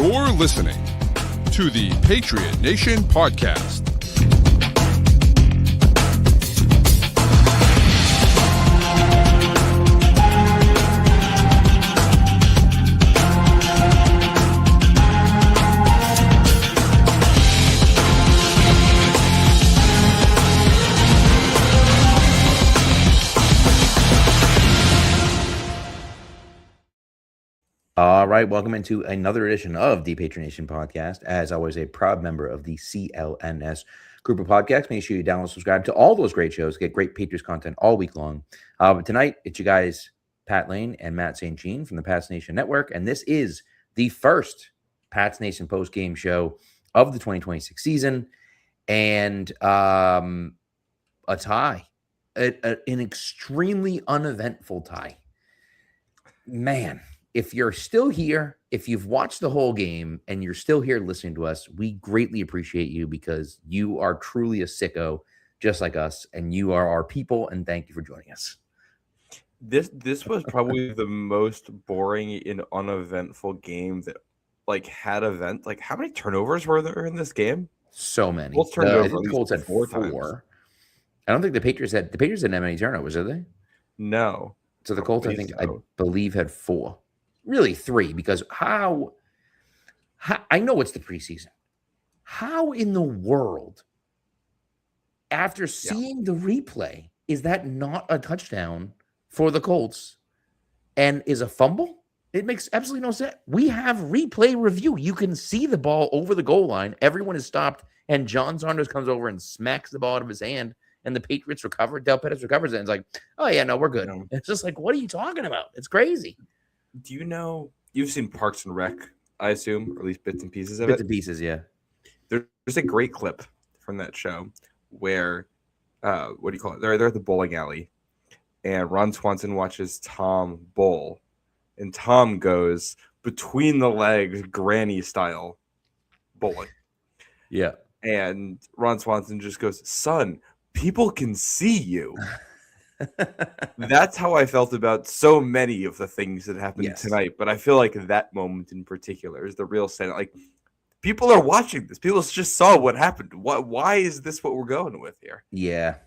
You're listening to the Patriot Nation Podcast. All right, welcome into another edition of the Patriot Nation Podcast. As always, a proud member of the CLNS group of podcasts. Make sure you download and subscribe to all those great shows. Get great Patriots content all week long. But tonight, it's you guys, Pat Lane and Matt St. Jean from the Pats Nation Network. And this is the first Pats Nation post-game show of the 2026 season. And a tie, an extremely uneventful tie. Man. If you're still here, if you've watched the whole game and you're still here listening to us, we greatly appreciate you because you are truly a sicko just like us, and you are our people, and thank you for joining us. This was probably the most boring and uneventful game that had event. How many turnovers were there in this game? So many. Colts turned over. I think the Colts had four. I don't think the Patriots didn't have any turnovers, did they? No. So the Colts, I believe, had four. Really three, because how I know it's the preseason. How in the world, after seeing the replay, is that not a touchdown for the Colts and is a fumble? It makes absolutely no sense. We have replay review. You can see the ball over the goal line. Everyone is stopped, and John Saunders comes over and smacks the ball out of his hand, and the Patriots recover. Del Pettis recovers it, and it's like, oh, yeah, no, we're good. It's just like, what are you talking about? It's crazy. Do you know you've seen Parks and Rec, I assume, or at least bits and pieces of it? Bits and pieces, yeah. There's a great clip from that show where, what do you call it? They're at the bowling alley, and Ron Swanson watches Tom bowl, and Tom goes between the legs, granny style bowling. Yeah. And Ron Swanson just goes, son, people can see you. That's how I felt about so many of the things that happened tonight. But I feel like that moment in particular is the real sense. People are watching this. People just saw what happened. Why is this what we're going with here? Yeah.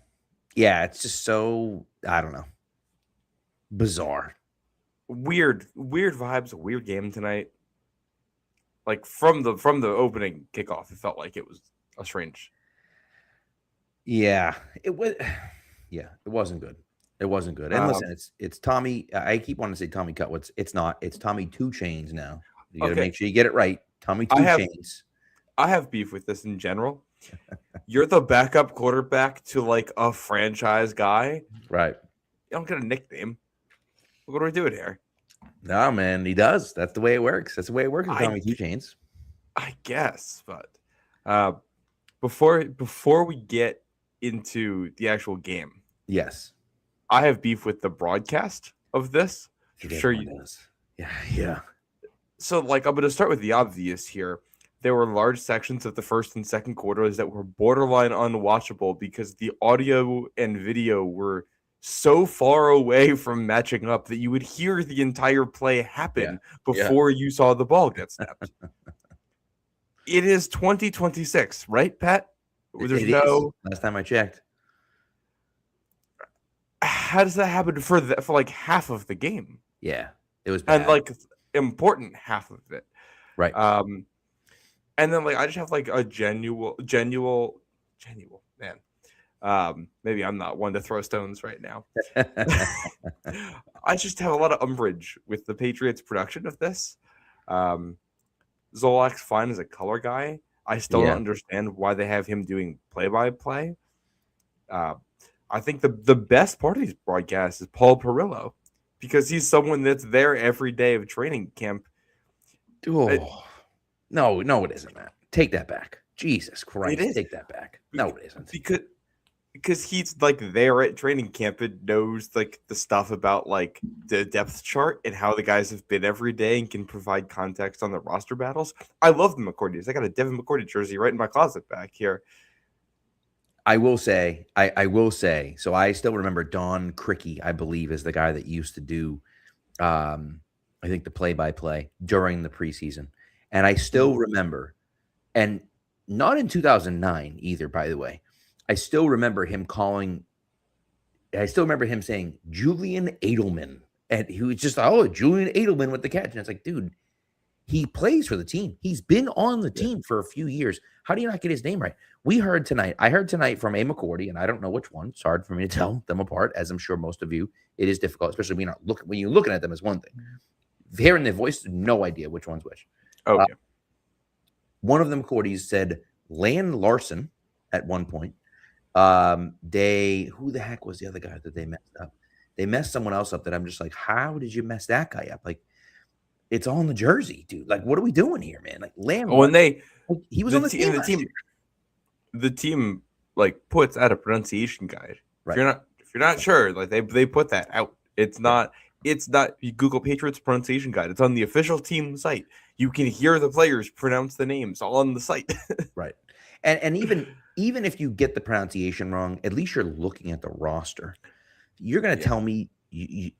Yeah. It's just so, I don't know. Bizarre. Weird vibes, a weird game tonight. From the opening kickoff, it felt like it was a strange. Yeah. It was. Yeah, it wasn't good. It wasn't good. And listen, it's Tommy. I keep wanting to say Tommy Cutwitz. It's not. It's Tommy 2 Chainz now. You got to make sure you get it right. Tommy 2 Chainz. I have beef with this in general. You're the backup quarterback to a franchise guy. Right. You don't get a nickname. What are we doing here? No, man, he does. That's the way it works. That's the way it works with Tommy 2 Chainz. I guess, but before we get into the actual game. Yes. I have beef with the broadcast of this. Sure you does. Yeah. So I'm going to start with the obvious here. There were large sections of the first and second quarters that were borderline unwatchable because the audio and video were so far away from matching up that you would hear the entire play happen before you saw the ball get snapped. It is 2026, right, Pat? There's no. Last time I checked. How does that happen for half of the game? Yeah, it was bad. And important half of it, right? And then I just have a genuine man. Maybe I'm not one to throw stones right now. I just have a lot of umbrage with the Patriots' production of this. Zolak's fine as a color guy. I still don't understand why they have him doing play-by-play. I think the best part of these broadcasts is Paul Perillo because he's someone that's there every day of training camp. No, it isn't, Matt. Take that back. Jesus Christ, take that back. No, it isn't. Because he's there at training camp and knows the stuff about the depth chart and how the guys have been every day and can provide context on the roster battles. I love the McCourties. I got a Devin McCourty jersey right in my closet back here. I will say, so I still remember Don Cricky, I believe, is the guy that used to do, I think, the play-by-play during the preseason. And I still remember, and not in 2009 either, by the way. I still remember him saying Julian Edelman. And he was just, Julian Edelman with the catch. And it's like, dude, he plays for the team. He's been on the team for a few years. How do you not get his name right? I heard tonight from a McCourty, and I don't know which one. It's hard for me to tell them apart, as I'm sure most of you. It is difficult, especially when you're looking at them as one thing. Hearing their voice, no idea which one's which. Okay. One of them, McCourties, said Lan Larson at one point. Who the heck was the other guy that they messed up? They messed someone else up that I'm just like, how did you mess that guy up? Like, it's on the jersey, dude. Like, what are we doing here, man? Like, he was on the team. The team like puts out a pronunciation guide. Right. If you're not sure, like they put that out. It's not. You Google Patriots pronunciation guide. It's on the official team site. You can hear the players pronounce the names all on the site. Right. And even if you get the pronunciation wrong, at least you're looking at the roster. You're going to tell me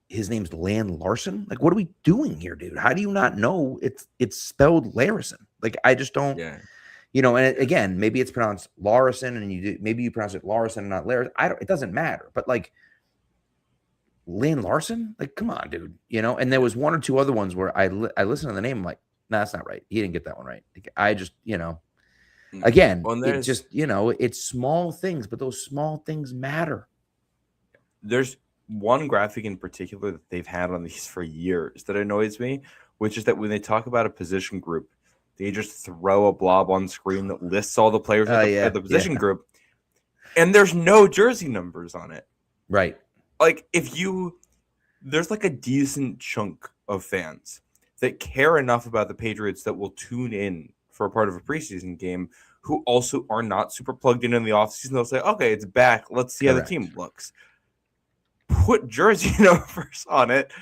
his name's Lan Larson? Like, what are we doing here, dude? How do you not know it's spelled Larison? Like, I just don't, and again, maybe it's pronounced Larison and maybe you pronounce it Larison and not Larison. It doesn't matter. But like Lan Larson, like, come on, dude, and there was one or two other ones where I listened to the name. I'm like, no, that's not right. He didn't get that one right. Like, I just, again, it's just, it's small things, but those small things matter. There's one graphic in particular that they've had on these for years that annoys me, which is that when they talk about a position group, they just throw a blob on screen that lists all the players of the position group, and there's no jersey numbers on it. Right. Like, there's like a decent chunk of fans that care enough about the Patriots that will tune in for a part of a preseason game who also are not super plugged in the offseason. They'll say, okay, it's back. Let's see how the team looks. Put jersey numbers on it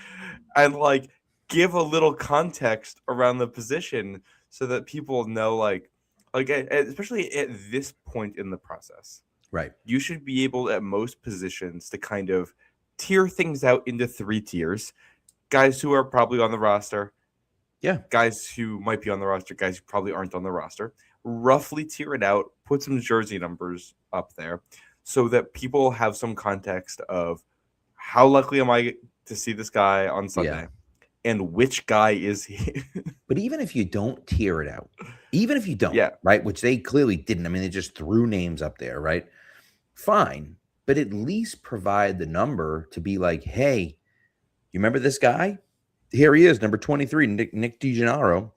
and like give a little context around the position so that people know, like especially at this point in the process, right? You should be able at most positions to kind of tier things out into 3 tiers: guys who are probably on the roster, guys who might be on the roster, guys who probably aren't on the roster. Roughly tier it out, put some jersey numbers up there so that people have some context of how likely am I to see this guy on Sunday, and which guy is he? But even if you don't tier it out, right, which they clearly didn't. I mean, they just threw names up there, right? Fine, but at least provide the number to be like, hey, you remember this guy? Here he is, number 23, Nick DiGennaro.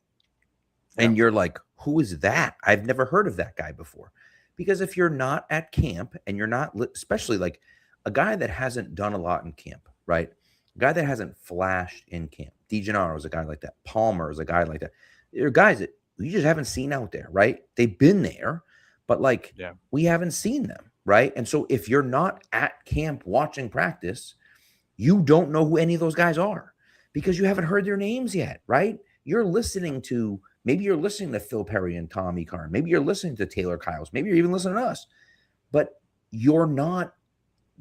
And you're like, who is that? I've never heard of that guy before. Because if you're not at camp and you're not, especially like a guy that hasn't done a lot in camp, right? A guy that hasn't flashed in camp. DiGennaro is a guy like that. Palmer is a guy like that. There are guys that you just haven't seen out there, right? They've been there, but like we haven't seen them, right? And so if you're not at camp watching practice, you don't know who any of those guys are because you haven't heard their names yet, right? Maybe you're listening to Phil Perry and Tommy Karn. Maybe you're listening to Taylor Kyles. Maybe you're even listening to us, but you're not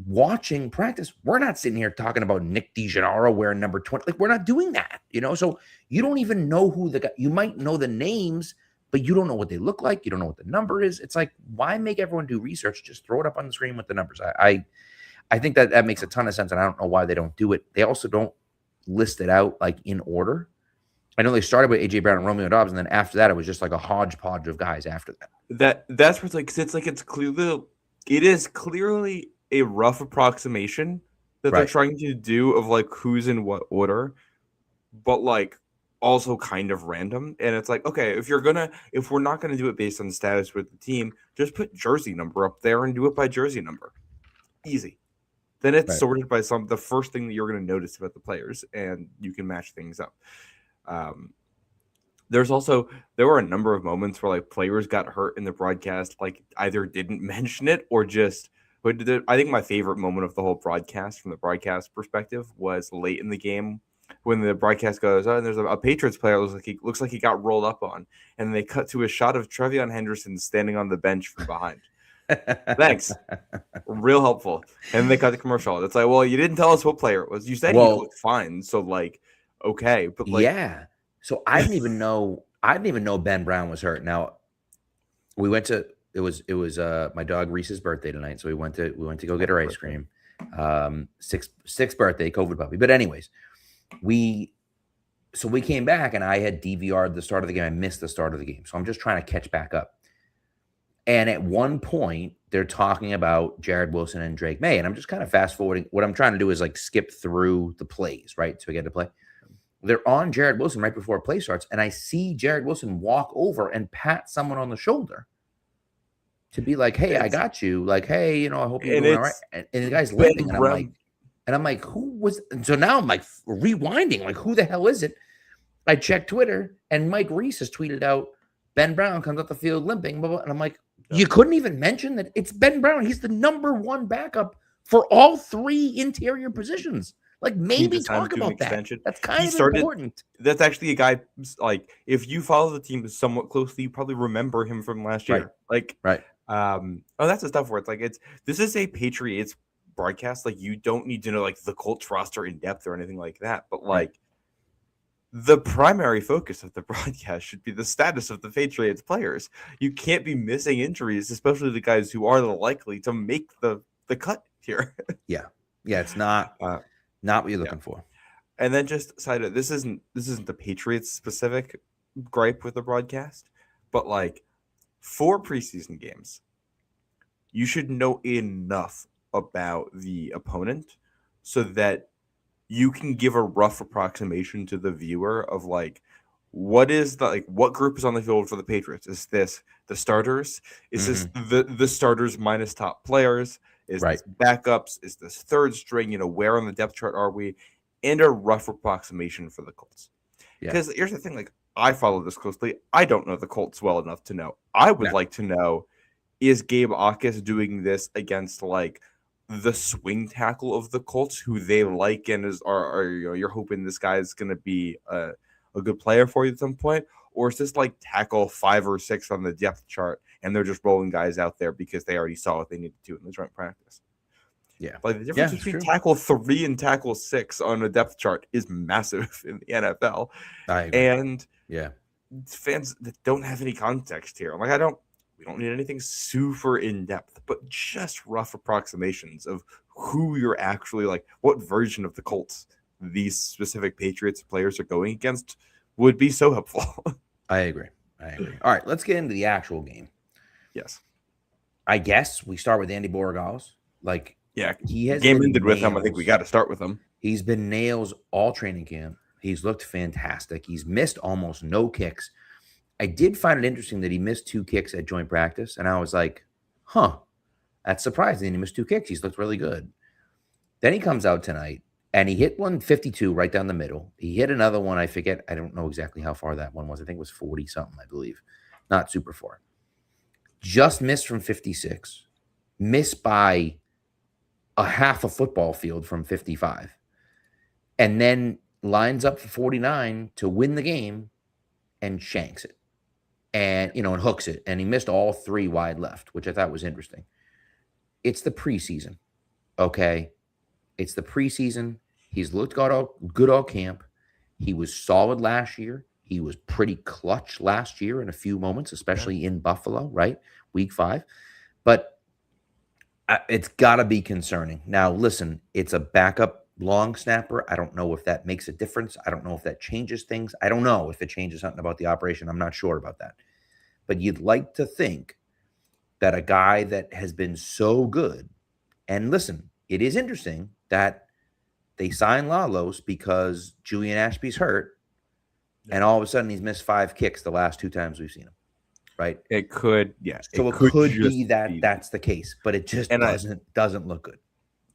watching practice. We're not sitting here talking about Nick DiGennaro wearing number 20. Like, we're not doing that, so you don't even know who the guy, you might know the names, but you don't know what they look like. You don't know what the number is. It's like, why make everyone do research? Just throw it up on the screen with the numbers. I think that makes a ton of sense. And I don't know why they don't do it. They also don't list it out like in order. I know they started with AJ Brown and Romeo Dobbs, and then after that, it was just like a hodgepodge of guys after that. That's what's like, it is clearly a rough approximation that they're trying to do of like who's in what order, but like also kind of random. And it's like, okay, if we're not gonna do it based on status with the team, just put jersey number up there and do it by jersey number. Easy. Then it's sorted by the first thing that you're gonna notice about the players, and you can match things up. There were a number of moments where like players got hurt in the broadcast, like either didn't mention it or just. But I think my favorite moment of the whole broadcast, from the broadcast perspective, was late in the game when the broadcast goes, and there's a Patriots player looks like he got rolled up on, and they cut to a shot of Trevion Henderson standing on the bench from behind. Thanks, real helpful. And they cut the commercial. It's like, well, you didn't tell us what player it was. You said he looked fine, so like, okay, but like, So I didn't even know I didn't even know Ben Brown was hurt. Now we went to it was my dog Reese's birthday tonight, so we went to go get her ice cream. Sixth birthday, COVID puppy. But anyways, we came back and I had DVR'd the start of the game. I missed the start of the game, so I'm just trying to catch back up. And at one point, they're talking about Jared Wilson and Drake May, and I'm just kind of fast forwarding. What I'm trying to do is like skip through the plays, right? So we get to play. They're on Jared Wilson right before play starts, and I see Jared Wilson walk over and pat someone on the shoulder to be like, "Hey, I got you." Like, "Hey, I hope you're doing all right." And the guy's limping, and I'm like, "Who was?" And so now I'm like rewinding, like, "Who the hell is it?" I check Twitter, and Mike Reese has tweeted out, "Ben Brown comes up the field limping," blah, blah. And I'm like, "You couldn't even mention that it's Ben Brown. He's the number one backup for all three interior positions." Like, maybe talk about that. That's kind of important. That's actually a guy, like, if you follow the team somewhat closely, you probably remember him from last year. Right. That's the stuff where it's like, this is a Patriots broadcast. Like, you don't need to know, like, the Colts roster in depth or anything like that. But, like, the primary focus of the broadcast should be the status of the Patriots players. You can't be missing injuries, especially the guys who are likely to make the cut here. Yeah, it's not what you're looking for. And then just side note, this isn't the Patriots specific gripe with the broadcast, but like for preseason games, you should know enough about the opponent so that you can give a rough approximation to the viewer of like what group is on the field for the Patriots. Is this the starters? Is this the starters minus top players? Is this backups? Is this third string? Where on the depth chart are we? And a rough approximation for the Colts. Because here's the thing, like, I follow this closely. I don't know the Colts well enough to know. I would like to know, is Gabe Akis doing this against like the swing tackle of the Colts, who they like and you're hoping this guy is going to be a good player for you at some point? Or is this like tackle 5 or 6 on the depth chart and they're just rolling guys out there because they already saw what they needed to do in the joint practice? Yeah. Like the difference between tackle 3 and tackle 6 on a depth chart is massive in the NFL. I agree. And fans that don't have any context here, like we don't need anything super in depth, but just rough approximations of who you're actually like, what version of the Colts these specific Patriots players are going against would be so helpful. I agree. All right, let's get into the actual game. Yes. I guess we start with Andy Borregales. Like, he has game ended with him. I think we got to start with him. He's been nails all training camp. He's looked fantastic. He's missed almost no kicks. I did find it interesting that he missed 2 kicks at joint practice, and I was like, that's surprising. He missed 2 kicks. He's looked really good. Then he comes out tonight, and he hit one 52 right down the middle. He hit another one, I forget. I don't know exactly how far that one was. I think it was 40-something, I believe. Not super far. Just missed from 56. Missed by a half a football field from 55. And then lines up for 49 to win the game and shanks it. And, and hooks it. And he missed all 3 wide left, which I thought was interesting. It's the preseason, okay? It's the preseason. He's looked good all camp. He was solid last year. He was pretty clutch last year in a few moments, especially in Buffalo, right? Week 5. But it's got to be concerning. Now, listen, it's a backup long snapper. I don't know if that makes a difference. I don't know if that changes things. I don't know if it changes something about the operation. I'm not sure about that. But you'd like to think that a guy that has been so good, and listen, it is interesting that they signed Lalos because Julian Ashby's hurt, and all of a sudden he's missed 5 kicks the last 2 times we've seen him, right? It could, So it could be that that's the case, but it just doesn't look good.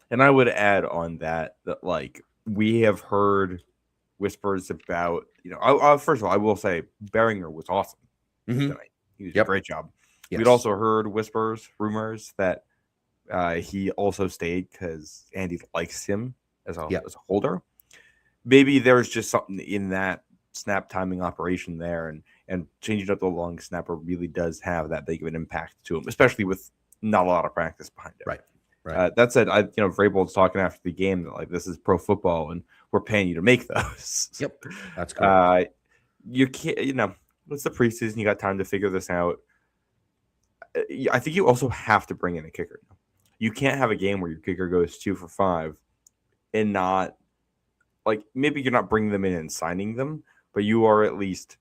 And I would add on that like we have heard whispers about, first of all, I will say Beringer was awesome tonight. He was a great job. Yes. We'd also heard rumors that he also stayed because Andy likes him as a holder. Maybe there's just something in that snap timing operation there, and changing up the long snapper really does have that big of an impact to him, especially with not a lot of practice behind it. Right. That said, Vrabel was talking after the game that like this is pro football and we're paying you to make those. Yep, that's correct. You can't, It's the preseason. You got time to figure this out. I think you also have to bring in a kicker. You can't have a game where your kicker goes 2 for 5 and not like maybe you're not bringing them in and signing them, but you are at least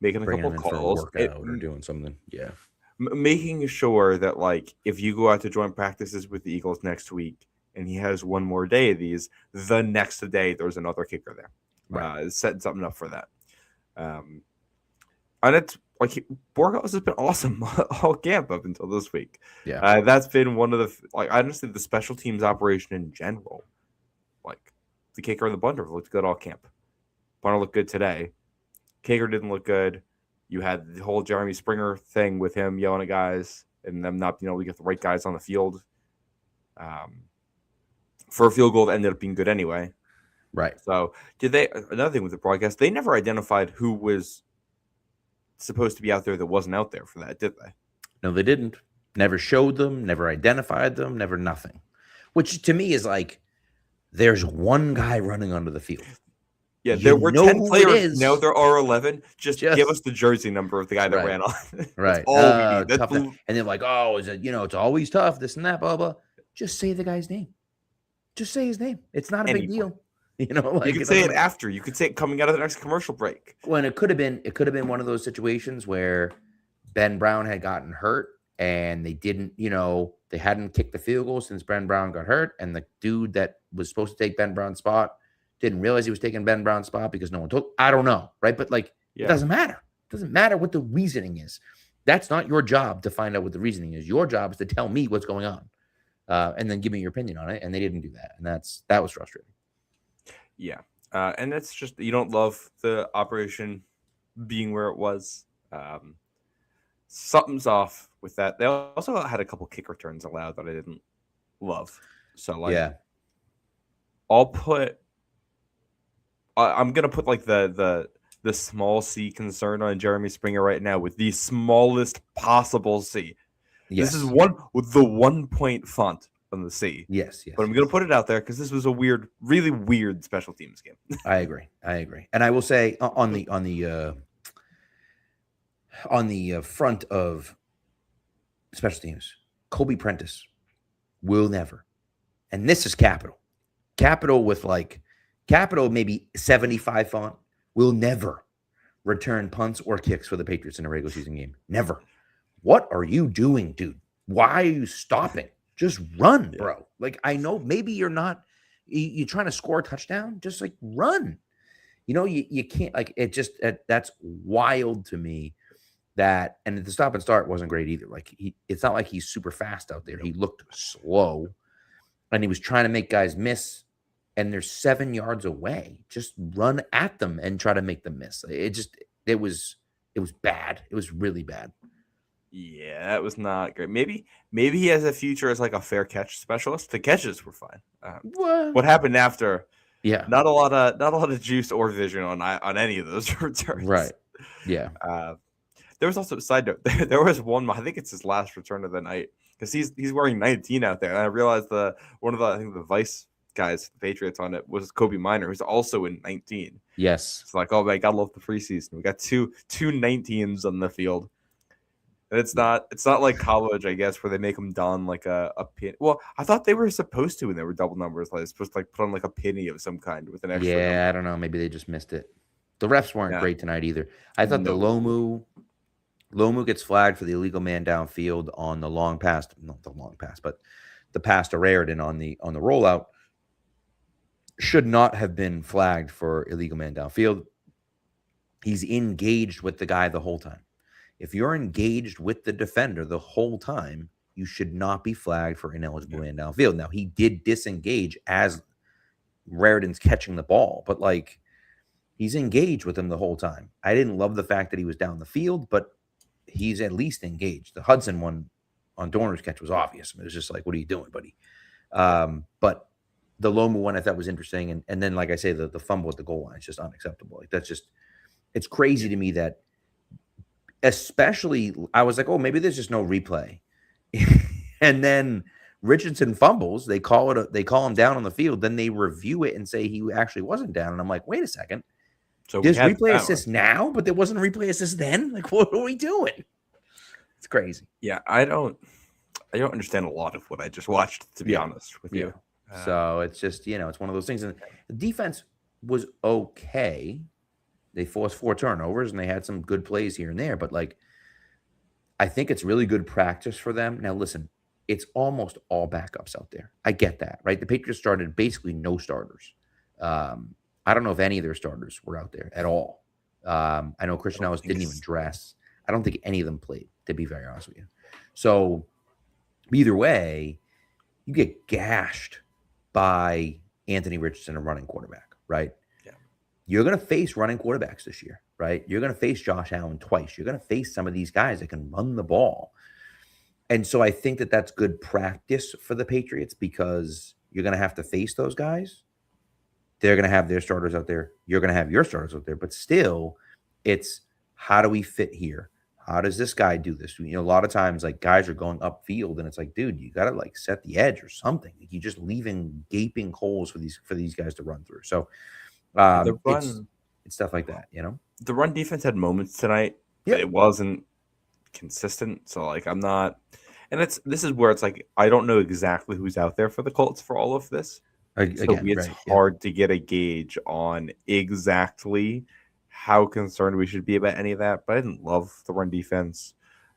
making a Bringing couple them in for a calls, workout or doing something. Yeah, making sure that like if you go out to joint practices with the Eagles next week and he has one more day of these, the next day there's another kicker there. Right. Setting something up for that. And it's like Borgos has been awesome all camp up until this week. Yeah. That's been one of the honestly the special teams operation in general. Like the kicker and the punter looked good all camp. Punter looked good today. Kicker didn't look good. You had the whole Jeremy Springer thing with him yelling at guys and them not being able to get the right guys on the field. For a field goal that ended up being good anyway. Right. So another thing with the broadcast, they never identified who was supposed to be out there that wasn't out there for that, did they? No, they didn't. Never showed them, never identified them, never nothing. Which to me is like, there's one guy running onto the field. Yeah, there were 10 players. Now there are 11. Just give us the jersey number of the guy that ran on. Right. All we need. And they're like, oh, is it, it's always tough, this and that, blah, blah. Just say the guy's name. Just say his name. It's not a big deal. You could say it after. You could say it coming out of the next commercial break. Well, and it could have been one of those situations where Ben Brown had gotten hurt and they didn't, they hadn't kicked the field goal since Ben Brown got hurt. And the dude that was supposed to take Ben Brown's spot didn't realize he was taking Ben Brown's spot because no one took. I don't know. Right. But it doesn't matter. It doesn't matter what the reasoning is. That's not your job to find out what the reasoning is. Your job is to tell me what's going on and then give me your opinion on it. And they didn't do that. And that was frustrating. Yeah. And it's just, you don't love the operation being where it was. Something's off with that. They also had a couple kick returns allowed that I didn't love. So I'm going to put like the small C concern on Jeremy Springer right now with the smallest possible C. Yes. This is the 1 point font on the C. Yes. But I'm going to put it out there because this was a really weird special teams game. I agree. And I will say on the front of special teams, Kobe Prentice will never, and this is capital with capital maybe 75 font, will never return punts or kicks for the Patriots in a regular season game. Never. What are you doing, dude? Why are you stopping? Just run, bro. I know maybe you're not, you're trying to score a touchdown. Just run. You can't it just, that's wild to me that, and the stop and start wasn't great either. It's not like he's super fast out there. He looked slow and he was trying to make guys miss and they're 7 yards away. Just run at them and try to make them miss. It was bad. It was really bad. Yeah, that was not great. Maybe he has a future as a fair catch specialist. The catches were fine. What happened after? Yeah, not a lot of juice or vision on any of those returns. Right. Yeah. There was also a side note. There was one. I think it's his last return of the night because he's wearing 19 out there. And I realized one of the Vice guys, the Patriots on it, was Kobe Minor, who's also in 19. Yes. It's oh my God, love the preseason. We got two 19s on the field. And it's not like college, I guess, where they make them don a pin. Well, I thought they were supposed to when they were double numbers. They're supposed to put on a penny of some kind with an extra. Yeah, number. I don't know. Maybe they just missed it. The refs weren't great tonight either. I thought the Lomu gets flagged for the illegal man downfield on the long pass, not the long pass, but the pass to Raritan on the rollout should not have been flagged for illegal man downfield. He's engaged with the guy the whole time. If you're engaged with the defender the whole time, you should not be flagged for ineligible man downfield. Now, he did disengage as Raritan's catching the ball, but he's engaged with him the whole time. I didn't love the fact that he was down the field, but he's at least engaged. The Hudson one on Dorner's catch was obvious. It was just what are you doing, buddy? But the Loma one I thought was interesting. And then, like I say, the fumble at the goal line is just unacceptable. It's crazy to me that, especially, I was oh, maybe there's just no replay. And then Richardson fumbles. They call him down on the field. Then they review it and say he actually wasn't down. And I'm wait a second. So There's we had replay that assist now, but there wasn't a replay assist then. Like, what are we doing? It's crazy. Yeah, I don't understand a lot of what I just watched, to be honest with you. So it's just, it's one of those things. And the defense was okay. They forced 4 turnovers and they had some good plays here and there. But, like, I think it's really good practice for them. Now, listen, it's almost all backups out there. I get that, right? The Patriots started basically no starters. I don't know if any of their starters were out there at all. I know Christian Ellis didn't even dress. I don't think any of them played, to be very honest with you. So either way, you get gashed by Anthony Richardson, a running quarterback, right? Yeah. You're going to face running quarterbacks this year, right? You're going to face Josh Allen twice. You're going to face some of these guys that can run the ball. And so I think that that's good practice for the Patriots because you're going to have to face those guys. They're going to have their starters out there. You're going to have your starters out there. But still, it's how do we fit here? How does this guy do this? A lot of times, like, guys are going upfield, and it's like, dude, you got to, like, set the edge or something. Like, you're just leaving gaping holes for these guys to run through. So it's stuff like that, The run defense had moments tonight, but it wasn't consistent. So, like, I'm not, and this is where it's like I don't know exactly who's out there for the Colts for all of this. It's hard to get a gauge on exactly how concerned we should be about any of that. But I didn't love the run defense.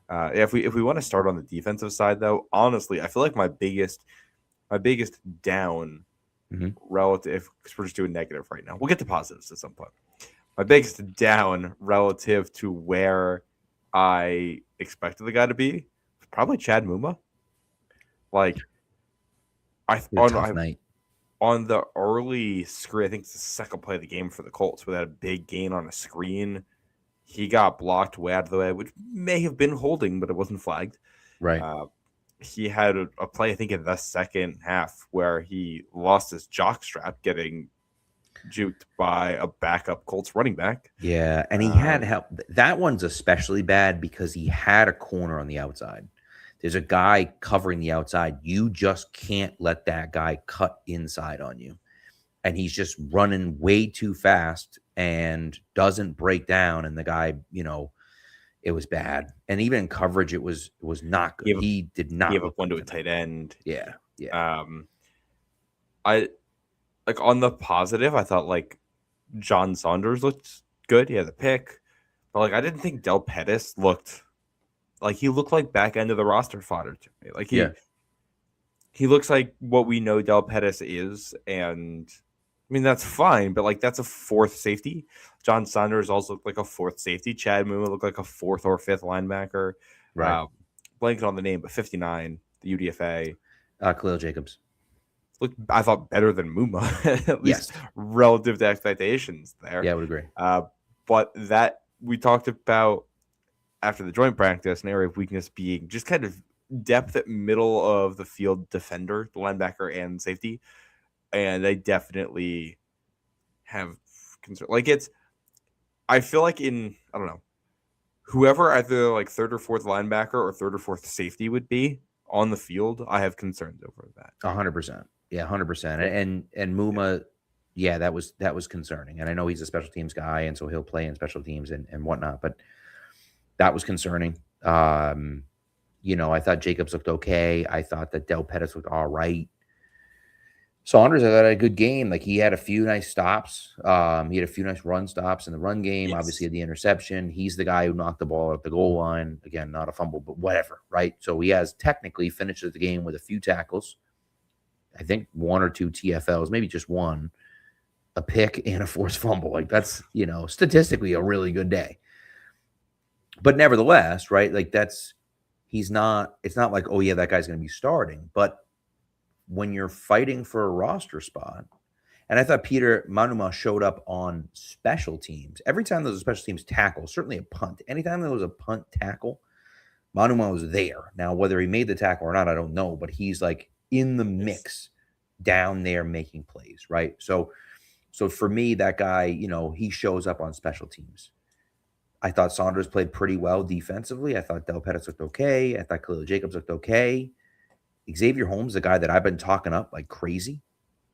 If we want to start on the defensive side, though, honestly, I feel like my biggest down relative, because we're just doing negative right now. We'll get to positives at some point. My biggest down relative to where I expected the guy to be was probably Chad Muma. Like, on the early screen, I think it's the second play of the game for the Colts, where they had a big gain on a screen. He got blocked way out of the way, which may have been holding, but it wasn't flagged. Right. He had a play, I think, in the second half where he lost his jock strap getting juked by a backup Colts running back. Yeah, and he had help. That one's especially bad because he had a corner on the outside. There's a guy covering the outside. You just can't let that guy cut inside on you. And he's just running way too fast and doesn't break down. And the guy, it was bad. And even in coverage, it was not good. He did not give up one to a tight end. Yeah. I like on the positive, I thought like John Saunders looked good. He had the pick. But like I didn't think Del Pettis looked like he looked like back end of the roster fodder to me. Like he looks like what we know Del Pettis is, and I mean that's fine, but like that's a fourth safety. John Saunders also looked like a fourth safety. Chad Muma looked like a fourth or fifth linebacker. Right. Blanking on the name, but 59, the UDFA. Khalil Jacobs. Looked, I thought, better than Muma, at least relative to expectations there. Yeah, I would agree. But that we talked about after the joint practice, an area of weakness being just kind of depth at middle of the field defender, the linebacker and safety. And they definitely have concern. Like I feel like I don't know, whoever either like third or fourth linebacker or third or fourth safety would be on the field, I have concerns over that. 100%. Yeah, 100%. And Muma, that was concerning. And I know he's a special teams guy, and so he'll play in special teams and whatnot, but that was concerning. I thought Jacobs looked okay. I thought that Del Pettis looked all right. Saunders, I thought, had a good game. Like, he had a few nice stops. He had a few nice run stops in the run game. Yes. Obviously, had the interception. He's the guy who knocked the ball at the goal line. Again, not a fumble, but whatever, right? So he has technically finishes the game with a few tackles. I think 1 or 2 TFLs, maybe just 1, a pick and a forced fumble. Like, that's, statistically a really good day. But nevertheless, right, like it's not like, oh yeah, that guy's going to be starting. But when you're fighting for a roster spot, and I thought Peter Manuma showed up on special teams. Every time there was a special teams tackle, certainly a punt, anytime there was a punt tackle, Manuma was there. Now, whether he made the tackle or not, I don't know, but he's like in the mix down there making plays, right? So for me, that guy, he shows up on special teams. I thought Saunders played pretty well defensively. I thought Del Pettis looked okay. I thought Khalil Jacobs looked okay. Xavier Holmes, the guy that I've been talking up like crazy.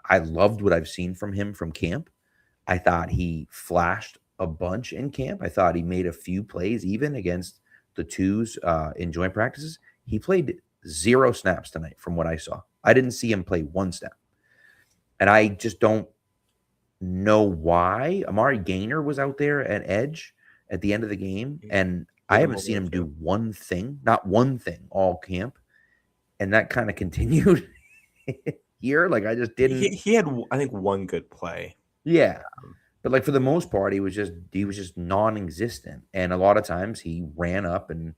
I loved what I've seen from him from camp. I thought he flashed a bunch in camp. I thought he made a few plays even against the twos in joint practices. He played 0 snaps tonight from what I saw. I didn't see him play 1 snap. And I just don't know why. Amari Gaynor was out there at edge at the end of the game, and I haven't seen him do one thing, not one thing all camp. And that kind of continued here. Like I just didn't. He had, I think, one good play. Yeah. But like for the most part, he was just non-existent. And a lot of times he ran up and,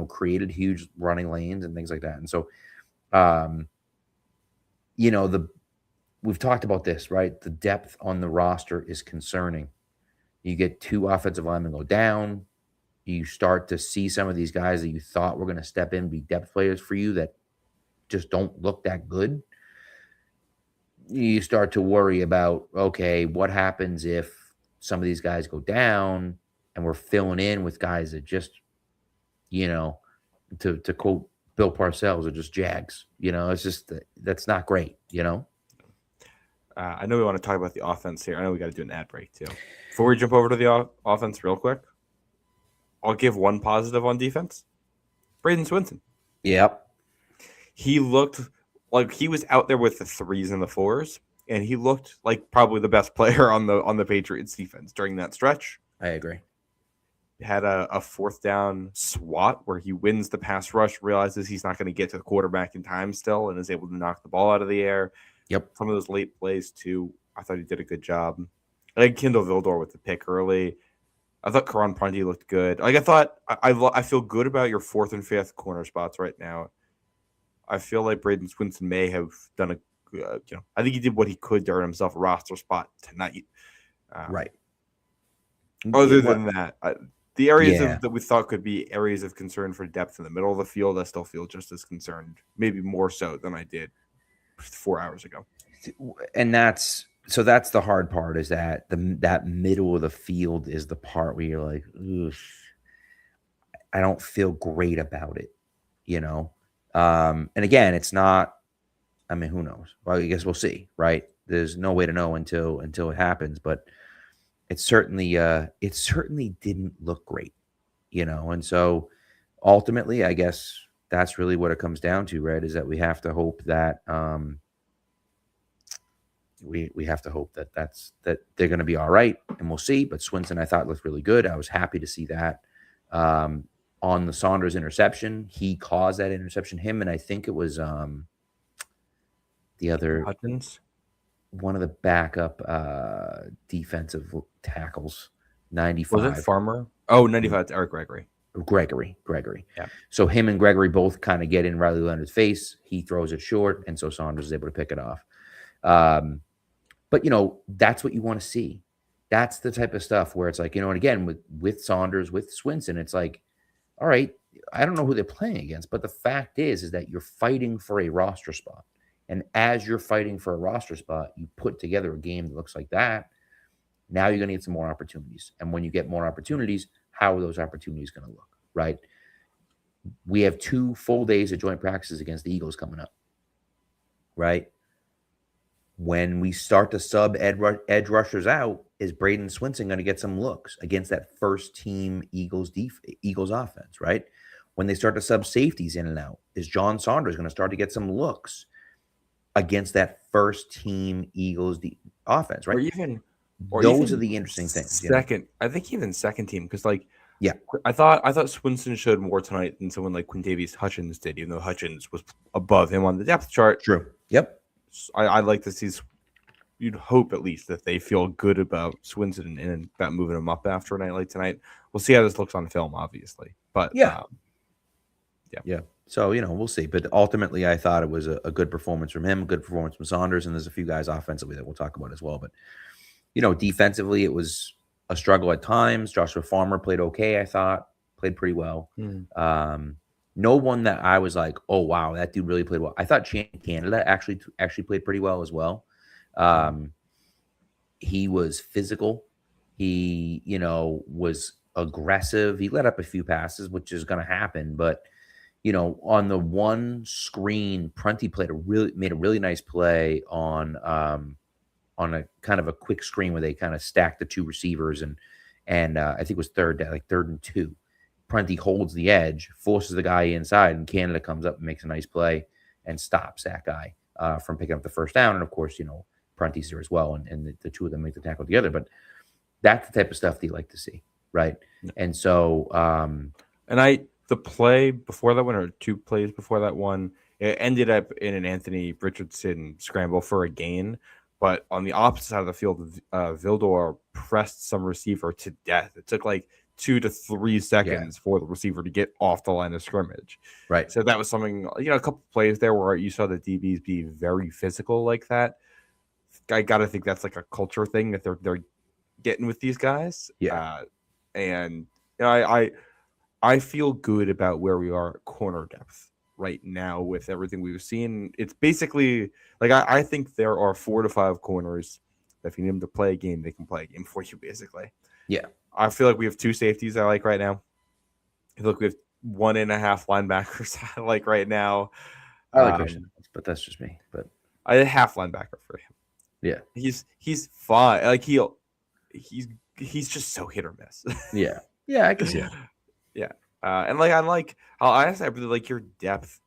created huge running lanes and things like that. And so, we've talked about this, right? The depth on the roster is concerning. You get 2 offensive linemen go down. You start to see some of these guys that you thought were going to step in, be depth players for you that just don't look that good. You start to worry about, okay, what happens if some of these guys go down and we're filling in with guys that just, to quote Bill Parcells, are just Jags. It's just, that's not great, I know we want to talk about the offense here. I know we got to do an ad break too. Before we jump over to the offense real quick, I'll give one positive on defense. Braden Swinson. Yep. He looked like he was out there with the 3s and the 4s, and he looked like probably the best player on the Patriots defense during that stretch. I agree. He had a 4th down swat where he wins the pass rush, realizes he's not going to get to the quarterback in time still, and is able to knock the ball out of the air. Yep. Some of those late plays, too, I thought he did a good job. I think Kendall Vildor with the pick early. I thought Karan Prunty looked good. Like, I feel good about your 4th and 5th corner spots right now. I feel like Braden Swinson may have done I think he did what he could to earn himself a roster spot tonight. Right. Other than that, the areas that we thought could be areas of concern for depth in the middle of the field, I still feel just as concerned, maybe more so than I did 4 hours ago. And that's the hard part, is that that middle of the field is the part where you're like, I don't feel great about it, And again, it's not, who knows? Well, I guess we'll see, right? There's no way to know until it happens, but it certainly didn't look great, And so ultimately, I guess that's really what it comes down to, right? Is that we have to hope that we have to hope that they're going to be all right, and we'll see. But Swinson, I thought, looked really good. I was happy to see that. On the Saunders interception, he caused that interception. Him, and I think it was the other Hutchins, one of the backup defensive tackles, 95. Was it Farmer? Oh, 95. It's Eric Gregory. Gregory. Yeah. So him and Gregory both kind of get in Riley Leonard's face. He throws it short, and so Saunders is able to pick it off. But that's what you want to see. That's the type of stuff where it's like, and again, with Saunders, with Swinson, it's like, all right, I don't know who they're playing against, but the fact is that you're fighting for a roster spot. And as you're fighting for a roster spot, you put together a game that looks like that. Now you're going to get some more opportunities. And when you get more opportunities, how are those opportunities going to look, right? We have 2 full days of joint practices against the Eagles coming up, right? When we start to sub edge rushers out, is Braden Swinson going to get some looks against that first team Eagles offense, right? When they start to sub safeties in and out, is John Saunders going to start to get some looks against that first team Eagles offense, right? Those are the interesting things. I think even second team, because I thought Swinson showed more tonight than someone like Quintavious Hutchins did, even though Hutchins was above him on the depth chart. True. Yep. I'd like to see. You'd hope at least that they feel good about Swinson and about moving him up after a night like tonight. We'll see how this looks on film, obviously, but yeah. So we'll see. But ultimately, I thought it was a good performance from him, a good performance from Saunders, and there's a few guys offensively that we'll talk about as well. But defensively, it was a struggle at times. Joshua Farmer played okay. I thought played pretty well. No one that I was like, oh wow, that dude really played well. I thought Canada actually played pretty well as well. He was physical. He, was aggressive. He let up a few passes, which is going to happen. But, on the one screen, Prunty made a really nice play on a kind of a quick screen where they kind of stacked the 2 receivers, and And I think it was third and 2. Prunty holds the edge, forces the guy inside, and Canada comes up and makes a nice play and stops that guy from picking up the first down. And of course, Prunty's there as well, and the two of them make the tackle together. But that's the type of stuff that you like to see, right? Yeah. And so, the play before that one, or 2 plays before that one, it ended up in an Anthony Richardson scramble for a gain. But on the opposite side of the field, Vildor pressed some receiver to death. It took like 2 to 3 seconds for the receiver to get off the line of scrimmage. right. So that was something, a couple plays there where you saw the DBs be very physical like that. I got to think that's like a culture thing that they're getting with these guys. Yeah. And I feel good about where we are at corner depth right now with everything we've seen. It's basically like I think there are 4 to 5 corners that if you need them to play a game, they can play a game for you, basically. Yeah. I feel like we have 2 safeties I like right now. I feel like we have 1.5 linebackers I like right now. I like Christian, but that's just me. But I had half linebacker for him. Yeah. He's fine. Like he's just so hit or miss. Yeah. Yeah, I can see that. Yeah. And I really like your depth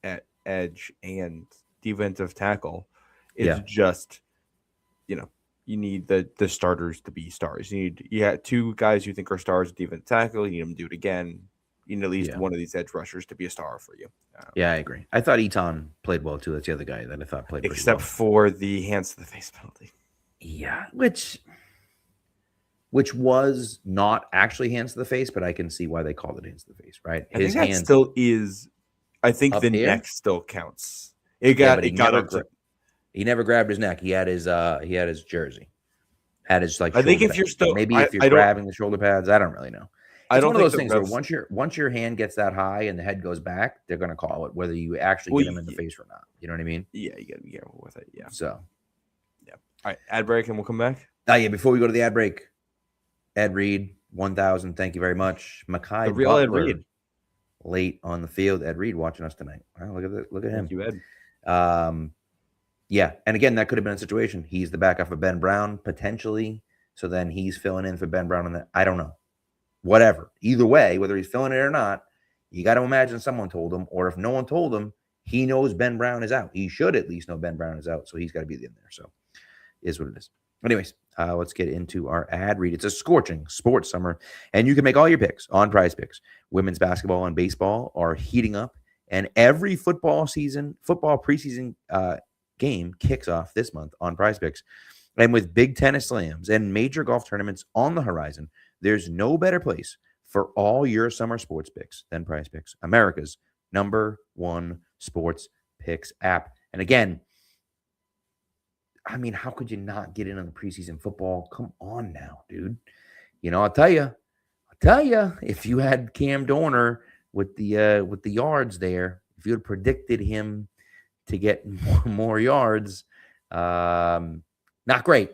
at edge and defensive tackle. It's just, you need the starters to be stars. You need 2 guys you think are stars at defensive tackle. You need them to do it again. You need at least one of these edge rushers to be a star for you. Yeah, I agree. I thought Eton played well too. That's the other guy that I thought played except well. for the hands to the face penalty. Yeah, which was not actually hands to the face, but I can see why they called it hands to the face, right? His hand still is. I think the neck still counts. He never grabbed his neck. He had his jersey. Had his I think if you're still if you're grabbing the shoulder pads, I don't really know. It's one of those things where once your hand gets that high and the head goes back, they're going to call it whether you actually get him in the face or not. You know what I mean? Yeah, you got to be careful with it. Yeah. So, yeah. All right, ad break, and we'll come back. Yeah. Before we go to the ad break, Ed Reed, 1,000. Thank you very much. Mackay Butler, Ed Reed, late on the field. Ed Reed watching us tonight. Wow, look at him. Thank you, Ed. Yeah, and again, that could have been a situation. He's the backup of Ben Brown potentially, so then he's filling in for Ben Brown, and I don't know. Whatever. Either way, whether he's filling it or not, you got to imagine someone told him, or if no one told him, he knows Ben Brown is out. He should at least know Ben Brown is out, so he's got to be in there. So, is what it is. Anyways, let's get into our ad read. It's a scorching sports summer, and you can make all your picks on Prize Picks. Women's basketball and baseball are heating up, and every football preseason game kicks off this month on Prize Picks. And with big tennis slams and major golf tournaments on the horizon, there's no better place for all your summer sports picks than Prize Picks, America's #1 sports picks app. And again, I mean, how could you not get in on the preseason football? Come on now, dude. I'll tell you, if you had Cam Dorner with the yards there, if you had predicted him to get more yards, not great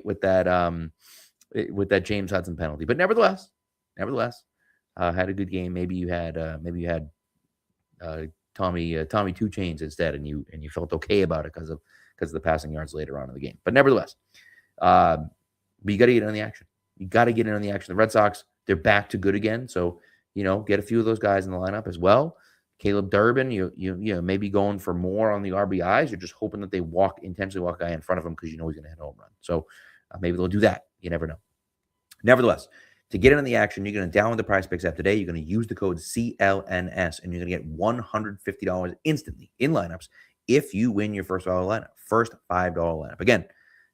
with that James Hudson penalty. But nevertheless, had a good game. Maybe you had Tommy 2 Chains instead, and you felt okay about it because of the passing yards later on in the game. But nevertheless, but you got to get in on the action. The Red Sox, they're back to good again. So, get a few of those guys in the lineup as well. Caleb Durbin, you maybe going for more on the RBIs. You're just hoping that they intentionally walk a guy in front of him because he's going to hit a home run. So maybe they'll do that. You never know. Nevertheless, to get in on the action, you're going to download the Prize Picks app today. You're going to use the code CLNS, and you're going to get $150 instantly in lineups if you win your first $5 lineup. Again,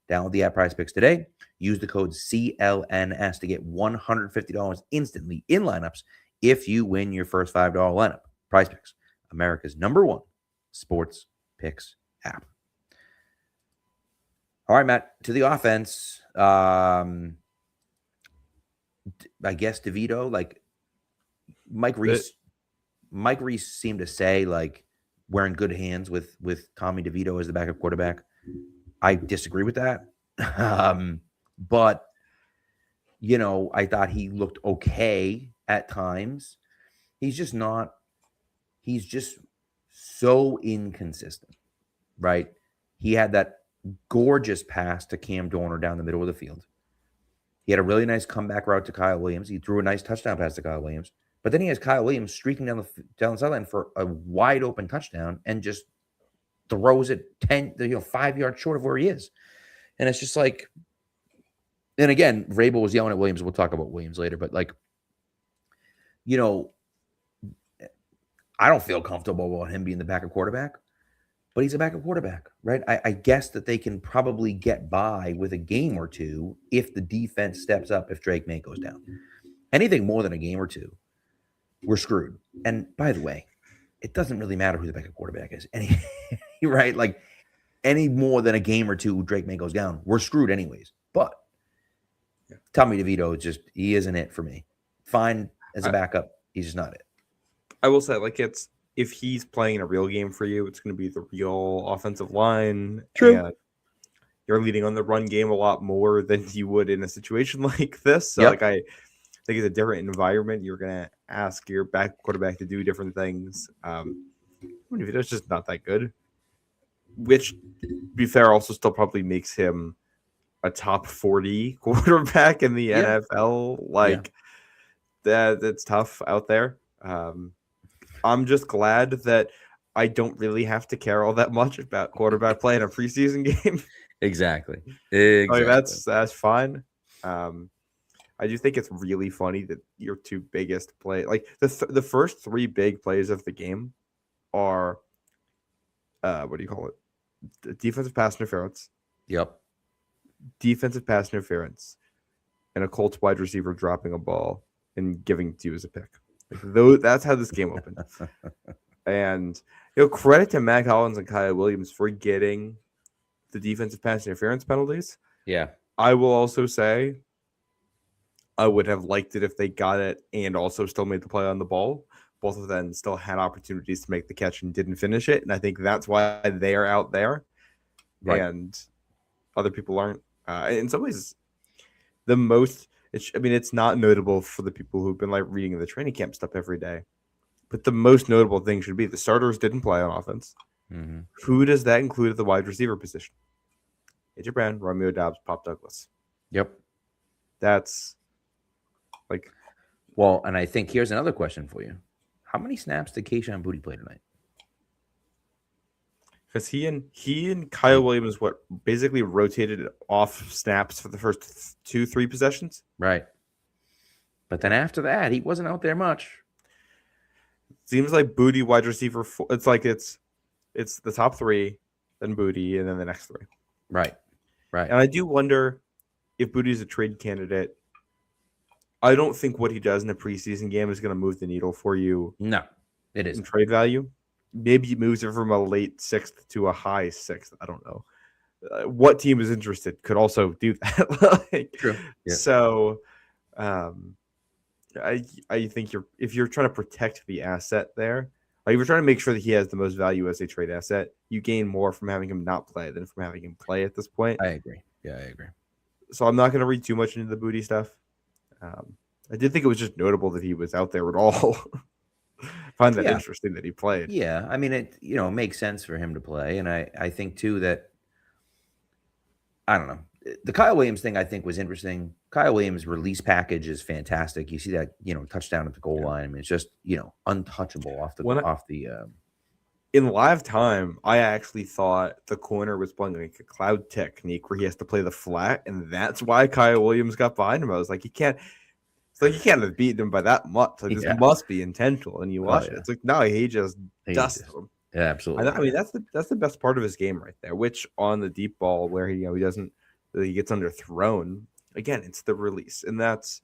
download the app Prize Picks today. Use the code CLNS to get $150 instantly in lineups if you win your first $5 lineup. Prize Picks, America's #1 sports picks app. All right, Matt, to the offense. I guess DeVito, like Mike Reese seemed to say, like, we're in good hands with Tommy DeVito as the backup quarterback. I disagree with that. But, I thought he looked okay at times. He's just so inconsistent, right? He had that gorgeous pass to Cam Dorner down the middle of the field. He had a really nice comeback route to Kyle Williams. He threw a nice touchdown pass to Kyle Williams. But then he has Kyle Williams streaking down the sideline for a wide open touchdown and just throws it 5 yards short of where he is. And it's just like, and again, Vrabel was yelling at Williams. We'll talk about Williams later, but like, I don't feel comfortable about him being the backup quarterback, but he's a backup quarterback, right? I guess that they can probably get by with a game or two if the defense steps up, if Drake May goes down. Anything more than a game or two, we're screwed. And by the way, it doesn't really matter who the backup quarterback is. Right? Like any more than a game or two, Drake May goes down, we're screwed anyways. But Tommy DeVito he isn't it for me. Fine as a backup, he's just not it. I will say, like, if he's playing a real game for you, it's going to be the real offensive line. True. And you're leading on the run game a lot more than you would in a situation like this. So, like, I think it's a different environment. You're going to ask your back quarterback to do different things. DeVito's just not that good, which, to be fair, also still probably makes him a top 40 quarterback in the NFL. Like, that's tough out there. I'm just glad that I don't really have to care all that much about quarterback play in a preseason game. Exactly. I mean, that's fine. I do think it's really funny that your two biggest play, like the first three big plays of the game, are what do you call it? The defensive pass interference. Yep. Defensive pass interference, and a Colts wide receiver dropping a ball and giving to you as a pick. That's how this game opened. And credit to Mac Hollins and Kyle Williams for getting the defensive pass interference penalties. Yeah. I will also say I would have liked it if they got it and also still made the play on the ball. Both of them still had opportunities to make the catch and didn't finish it. And I think that's why they're out there. Right. And other people aren't. In some ways, it's not notable for the people who've been like reading the training camp stuff every day, but the most notable thing should be the starters didn't play on offense. Mm-hmm. Who does that include at the wide receiver position? AJ Brown, Romeo Doubs, Pop Douglas. Yep. That's like, well, and I think here's another question for you. How many snaps did Kayshon Boutte play tonight? Because he and Kyle Williams basically rotated off snaps for the first 2-3 possessions. Right. But then after that, he wasn't out there much. Seems like Boutte wide receiver. It's like it's the top three, then Boutte, and then the next three. Right. Right. And I do wonder if Boutte's a trade candidate. I don't think what he does in a preseason game is going to move the needle for you. No, it isn't. In trade value. Maybe he moves it from a late 6th to a high 6th. I don't know. What team is interested could also do that. True. Yeah. So, I think if you're trying to protect the asset there, like if you're trying to make sure that he has the most value as a trade asset, you gain more from having him not play than from having him play at this point. I agree. Yeah, I agree. So I'm not going to read too much into the Boutte stuff. I did think it was just notable that he was out there at all. Find that interesting that he played. Yeah, I mean, it makes sense for him to play, and I think too that I don't know, the Kyle Williams thing I think was interesting. Kyle Williams' release package is fantastic. You see that touchdown at the goal line. I mean, it's just untouchable off the. In live time, I actually thought the corner was playing like a cloud technique where he has to play the flat, and that's why Kyle Williams got behind him. I was like, you can't have beaten him by that much. Like, this must be intentional. And you watch it. It's like, no, he just dusted him. Yeah, absolutely. I mean, that's the best part of his game right there. Which on the deep ball where he gets underthrown. Again, it's the release, and that's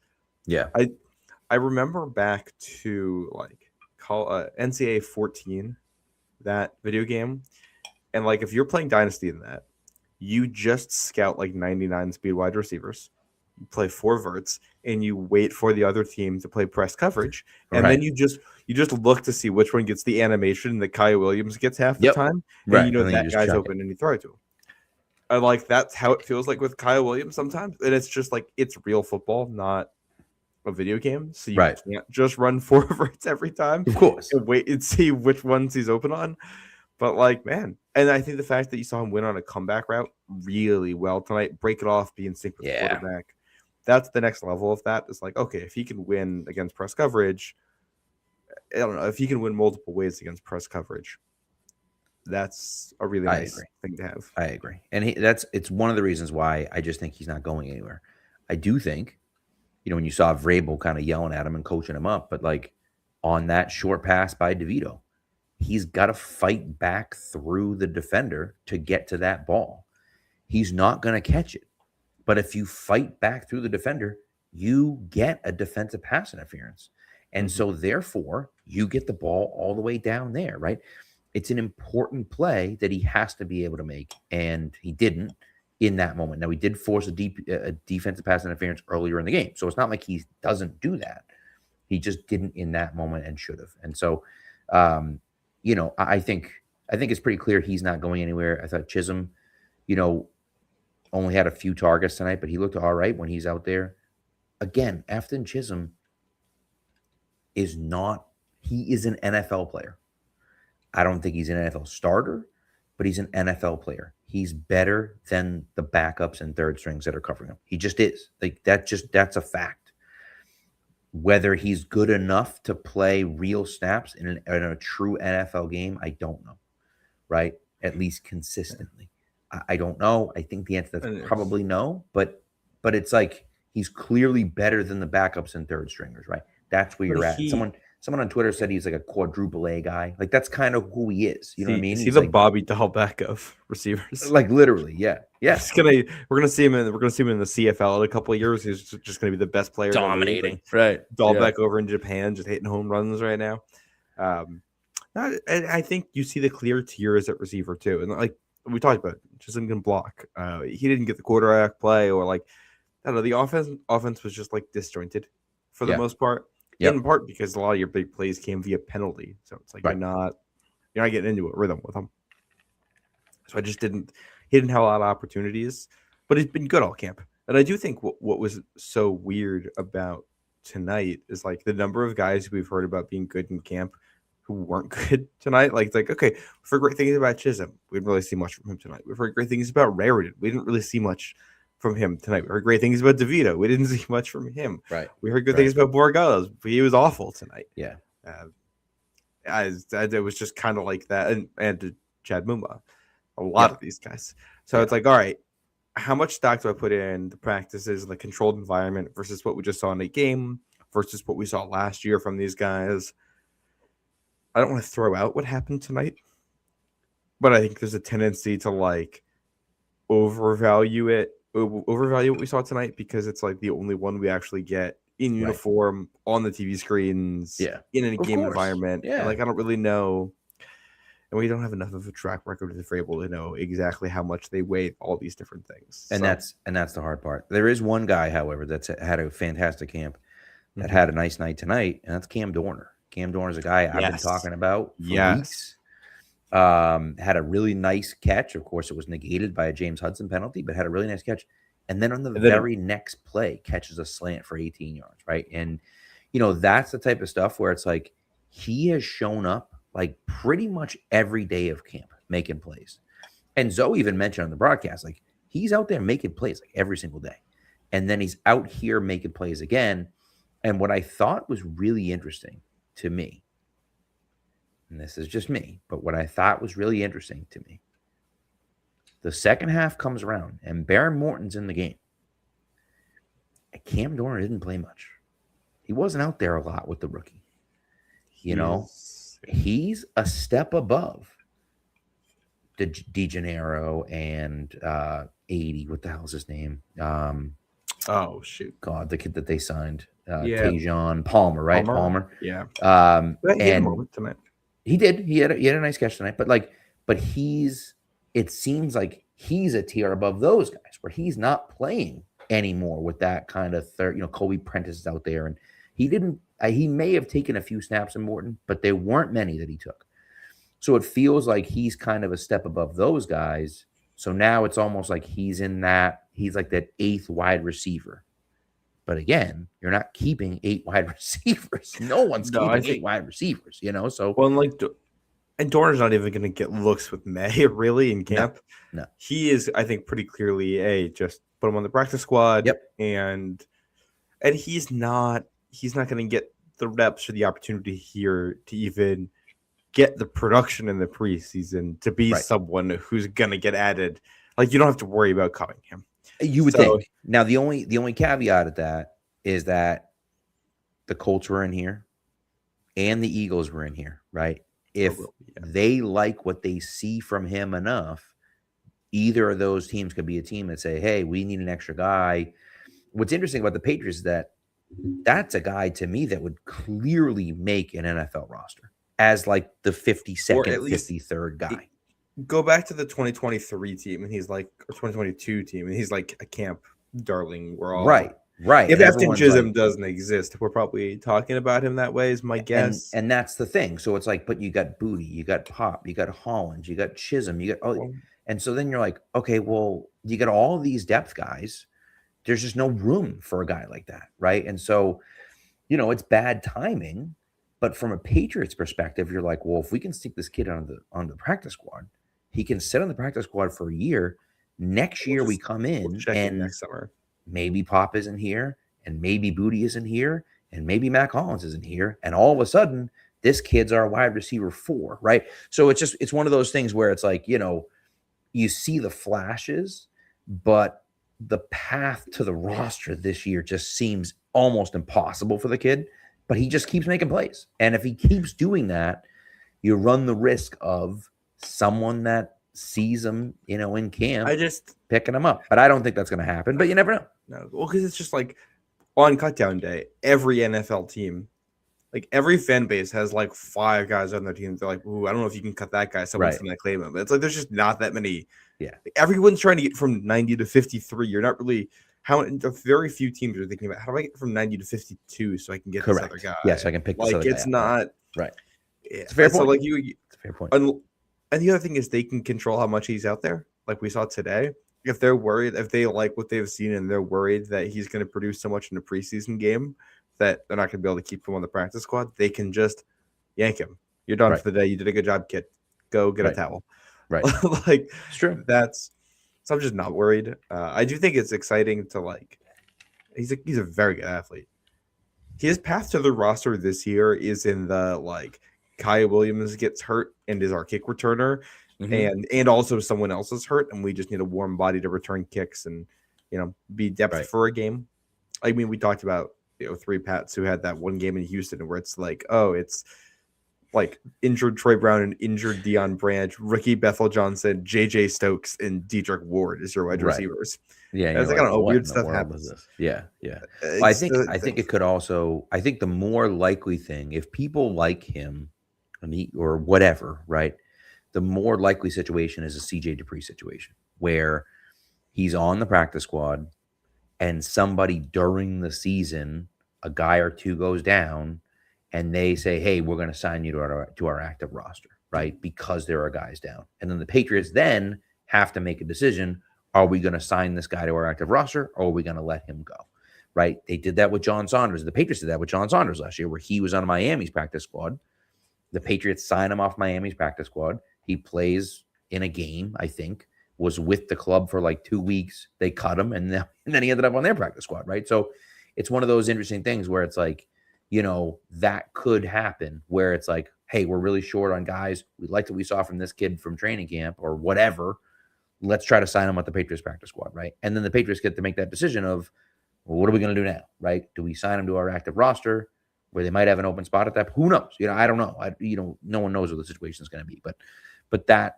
I remember back to like NCAA 14, that video game, and like if you're playing Dynasty in that, you just scout like 99 speed wide receivers. You play 4 verts, and you wait for the other team to play press coverage, and then you just look to see which one gets the animation that Kyle Williams gets half the time, and that guy's open and you throw it to him. I like that's how it feels like with Kyle Williams sometimes, and it's just like it's real football, not a video game. So you can't just run 4 verts every time, of course, and wait and see which ones he's open on. But like, man, and I think the fact that you saw him win on a comeback route really well tonight, break it off, be in sync with the quarterback. that's the next level of that. It's like, okay, if he can win against press coverage, I don't know, if he can win multiple ways against press coverage, that's a really nice thing to have. I agree. And it's one of the reasons why I just think he's not going anywhere. I do think, when you saw Vrabel kind of yelling at him and coaching him up, but like on that short pass by DeVito, he's got to fight back through the defender to get to that ball. He's not going to catch it. But if you fight back through the defender, you get a defensive pass interference. And so therefore, you get the ball all the way down there, right? It's an important play that he has to be able to make, and he didn't in that moment. Now, he did force a defensive pass interference earlier in the game, so it's not like he doesn't do that. He just didn't in that moment and should have. And so, I think it's pretty clear he's not going anywhere. I thought Chisholm, only had a few targets tonight, but he looked all right when he's out there. Again, Afton Chisholm is an NFL player. I don't think he's an NFL starter, but he's an NFL player. He's better than the backups and third strings that are covering him. He just is. Like that's a fact. Whether he's good enough to play real snaps in a true NFL game, I don't know. Right? At least consistently. I don't know. I think the answer is probably no, but it's like he's clearly better than the backups and third stringers, right? That's where you're at. Someone on Twitter said he's like a quadruple A guy. Like that's kind of who he is. You know what I mean? He's the like, Bobby Dahlbeck of receivers. Like literally, yeah. Yeah. We're gonna see him in the CFL in a couple of years. He's just gonna be the best player. Dominating. Right. Dahlbeck over in Japan, just hitting home runs right now. I think you see the clear tiers at receiver too. And like we talked about, Chisholm can block. He didn't get the quarterback play, or like I don't know, the offense was just like disjointed for the most part. Yep. In part because a lot of your big plays came via penalty. So it's like you're not getting into a rhythm with him. So he didn't have a lot of opportunities, but he's been good all camp. And I do think what was so weird about tonight is like the number of guys we've heard about being good in camp who weren't good tonight. Like it's like, okay, we've heard great things about Chisholm. We didn't really see much from him tonight. We've heard great things about Raritan. We didn't really see much from him tonight. We heard great things about DeVito. We didn't see much from him. Right. We heard good things about Borregales. He was awful tonight. Yeah. It was just kind of like that. And to Chad Muma, a lot of these guys. So it's like, all right, how much stock do I put in the practices, the controlled environment versus what we just saw in a game versus what we saw last year from these guys? I don't want to throw out what happened tonight, but I think there's a tendency to like overvalue what we saw tonight because it's like the only one we actually get in uniform on the TV screens in a game environment. Yeah. And like I don't really know, and we don't have enough of a track record with Vrabel to know exactly how much they weigh all these different things. And that's the hard part. There is one guy, however, that's had a fantastic camp that had a nice night tonight, and that's Cam Dorner. Cam Dorner is a guy I've been talking about for weeks. Had a really nice catch. Of course, it was negated by a James Hudson penalty, but had a really nice catch. And then on the very next play, catches a slant for 18 yards, right? And, that's the type of stuff where it's like he has shown up like pretty much every day of camp making plays. And Zoe even mentioned on the broadcast, like he's out there making plays like every single day. And then he's out here making plays again. And what I thought was really interesting to me, and this is just me, but what I thought was really interesting to me, the second half comes around and Baron Morton's in the game. And Cam Dorner didn't play much. He wasn't out there a lot with the rookie. He's a step above the DeGennaro and 80. What the hell's his name? Oh, shoot. God, the kid that they signed. Tajon Palmer, right? Palmer. Yeah. And tonight. He did. He had a nice catch tonight. But it seems like he's a tier above those guys where he's not playing anymore with that kind of third. Kobe Prentice is out there, and he may have taken a few snaps in Morton, but there weren't many that he took. So it feels like he's kind of a step above those guys. So now it's almost like he's like that eighth wide receiver. But again, you're not keeping 8 wide receivers. No one's keeping 8 wide receivers, So and Dorner's not even going to get looks with May really in camp. No. He is, I think, pretty clearly just put him on the practice squad and And he's not going to get the reps or the opportunity here to even get the production in the preseason to be Right. someone who's going to get added. Like, you don't have to worry about cutting him. You would think. Now, the only caveat of that is that the Colts were in here and the Eagles were in here, right? If they like what they see from him enough, either of those teams could be a team that say, hey, we need an extra guy. What's interesting about the Patriots is that that's a guy to me that would clearly make an NFL roster as like the 52nd, 53rd guy. Go back to the 2023 team and he's like, or 2022 team, and he's like a camp darling. We're all right. If Afton Chisholm doesn't exist, we're probably talking about him that way, is my guess. And that's the thing. So it's like, but you got Booty, you got Pop, you got Hollins, you got Chisholm, you got and so then you're like, okay, well, you got all these depth guys. There's just no room for a guy like that, right? And so, it's bad timing. But from a Patriots perspective, you're like, well, if we can stick this kid on the practice squad, he can sit on the practice squad for a year. Next year we come in and next summer. Maybe Pop isn't here, and maybe Booty isn't here, and maybe Mac Hollins isn't here, and all of a sudden this kid's our wide receiver 4, right? So it's one of those things where it's like, you see the flashes, but the path to the roster this year just seems almost impossible for the kid. But he just keeps making plays. And if he keeps doing that, you run the risk of someone that sees him, in camp, picking him up. But I don't think that's going to happen. But you never know. No, well, because it's just like on cutdown day, every NFL team, like every fan base has like 5 guys on their team. They're like, ooh, I don't know if you can cut that guy. Someone's going to claim him. But it's like there's just not that many. Yeah. Everyone's trying to get from 90 to 53. You're not really. Very few teams are thinking about how do I get from 90 to 52 so I can get this other guy. Yes, I can pick this other guy. It's not right. Yeah, it's a fair point. So like it's a fair point. And the other thing is they can control how much he's out there, like we saw today. If they're worried, if they like what they've seen and they're worried that he's going to produce so much in a preseason game that they're not going to be able to keep him on the practice squad, they can just yank him. You're done for the day. You did a good job, kid. Go get a towel. Right. Like it's true. So I'm just not worried. I do think it's exciting to like. He's a very good athlete. His path to the roster this year is in the like Kaya Williams gets hurt and is our kick returner, and also someone else is hurt, and we just need a warm body to return kicks and be depth for a game. I mean, we talked about 3 Pats who had that one game in Houston where it's like, oh, it's like injured Troy Brown and injured Deion Branch, Ricky Bethel Johnson, JJ Stokes, and Dedrick Ward as your wide receivers. Yeah, I was like, I don't know, weird stuff happens. Yeah. Well, I think it could also. I think the more likely thing, if people like him, or whatever, right, the more likely situation is a CJ Dupree situation where he's on the practice squad, and somebody during the season, a guy or two goes down, and they say, "Hey, we're going to sign you to our active roster," right? Because there are guys down, and then the Patriots then have to make a decision. Are we going to sign this guy to our active roster, or are we going to let him go? Right? They did that with John Saunders. The Patriots did that with John Saunders last year, where he was on Miami's practice squad. The Patriots signed him off Miami's practice squad. He plays in a game, I think, was with the club for like 2 weeks. They cut him, and then he ended up on their practice squad, right? So it's one of those interesting things where it's like, that could happen, where it's like, hey, we're really short on guys. We liked what we saw from this kid from training camp or whatever. Let's try to sign him at the Patriots practice squad, right? And then the Patriots get to make that decision of, well, what are we going to do now, right? Do we sign him to our active roster where they might have an open spot at that? Who knows? I don't know. No one knows what the situation is going to be. But that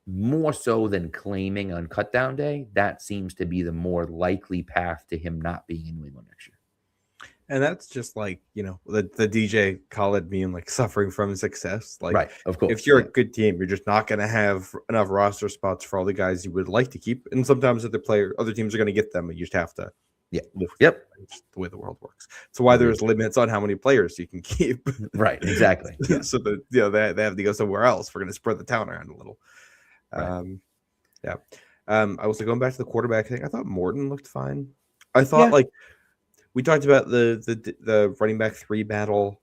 more so than claiming on cutdown day, that seems to be the more likely path to him not being in New England next year. And that's just like, the DJ Khaled being like suffering from success. Like, right, of course. If you're a good team, you're just not going to have enough roster spots for all the guys you would like to keep. And sometimes other teams are going to get them. And you just have to live with them. It's the way the world works. So why there's limits on how many players you can keep. Right, exactly. Yeah. So that they have to go somewhere else. We're going to spread the town around a little. Right. I was going back to the quarterback thing. I thought Morton looked fine. I thought like. We talked about the running back 3 battle.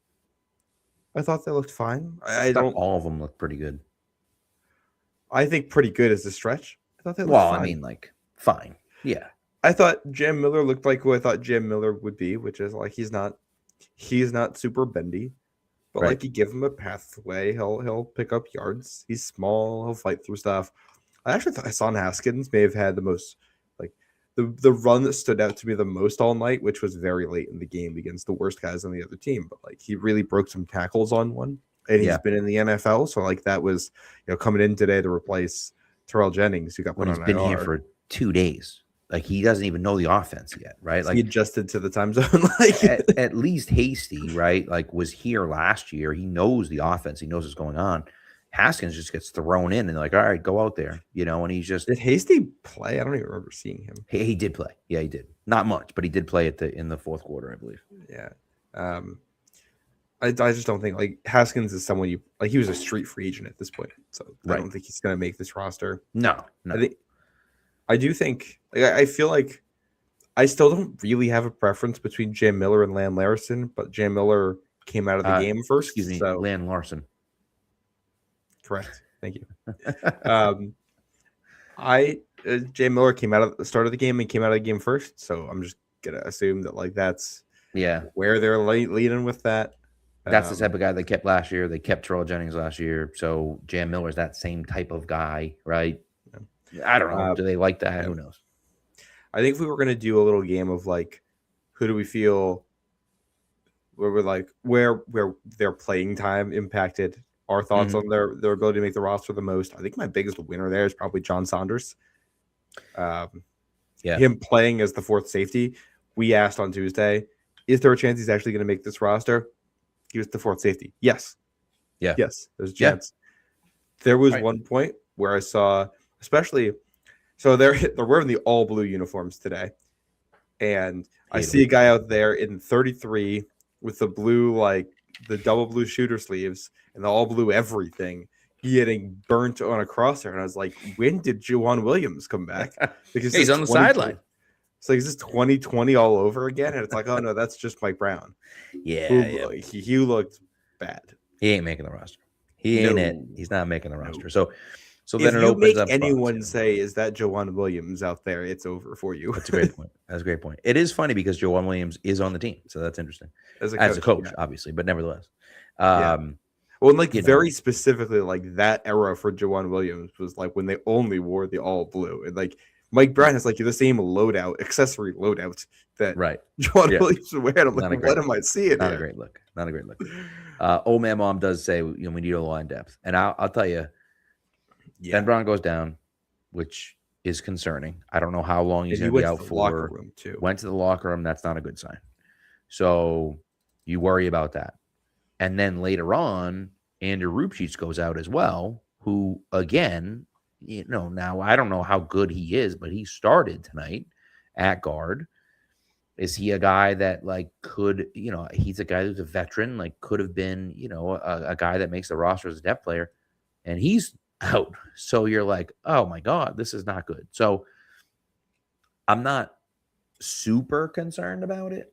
I thought they looked fine. I don't. All of them look pretty good. I think pretty good is the stretch. I thought they looked fine. I mean, like fine. Yeah. I thought Jam Miller looked like who I thought Jam Miller would be, which is like he's not super bendy, but Right. like you give him a pathway, he'll pick up yards. He's small, he'll fight through stuff. I actually thought Hassan Haskins may have had the most like the run that stood out to me the most all night, which was very late in the game against the worst guys on the other team. But like he really broke some tackles on one, and he's been in the NFL, so like that was coming in today to replace Terrell Jennings, who got put When on he's been IR. here for 2 days. Like he doesn't even know the offense yet, right? Like he adjusted to the time zone. Like at least Hasty, right? Like was here last year. He knows the offense. He knows what's going on. Haskins just gets thrown in and like, all right, go out there, and he's just. Did Hasty play? I don't even remember seeing him. He did play. Yeah, he did. Not much, but he did play in the fourth quarter, I believe. Yeah. I just don't think like Haskins is someone he was a street free agent at this point. So I don't think he's gonna make this roster. No. I do think I feel like I still don't really have a preference between Jam Miller and Lan Larson, but Jam Miller came out of the game first. Excuse me, so. Lan Larson. Correct. Thank you. Jay Miller came out at the start of the game and came out of the game first, so I'm just gonna assume that like that's where they're leading with that. That's the type of guy they kept last year. They kept Terrell Jennings last year, so Jam Miller's that same type of guy, right? Yeah. I don't know. Do they like that? Yeah. Who knows? I think if we were gonna do a little game of like, who do we feel where we're like where their playing time impacted our thoughts on their ability to make the roster the most. I think my biggest winner there is probably John Saunders. Him playing as the fourth safety. We asked on Tuesday, is there a chance he's actually going to make this roster? He was the fourth safety. Yes. Yeah. Yes, there's a chance. There was one point where I saw, especially, so they're wearing the all blue uniforms today. And I see a guy out there in 33 with the blue, like the double blue shooter sleeves and the all blue everything, getting burnt on a crosshair. And I was like, when did Juwan Williams come back? Because he's on the sideline. It's like, is this 2020 all over again? And it's like, oh no, that's just Mike Brown. He looked bad. He ain't making the roster. He ain't it. He's not making the roster. So then it opens up. Anyone say, is that Juwan Williams out there? It's over for you. That's a great point. That's a great point. It is funny because Juwan Williams is on the team, so that's interesting. As a coach, obviously, but nevertheless. Well, and like very specifically, like that era for Juwan Williams was like when they only wore the all blue, and like Mike Brown has like the same accessory loadout that Juwan Williams would wear. I'm like, what am I seeing? Not a great look. Not a great look. Old man mom does say we need a line depth, and I'll tell you, Ben Brown goes down, which is concerning. I don't know how long he's going to be out for. Locker room too. Went to the locker room. That's not a good sign. So you worry about that. And then later on, Andrew Rupchich goes out as well, who, again, now I don't know how good he is, but he started tonight at guard. Is he a guy that, like, could, he's a guy who's a veteran, like, could have been, a guy that makes the roster as a depth player, and he's out. So you're like, oh, my God, this is not good. So I'm not super concerned about it,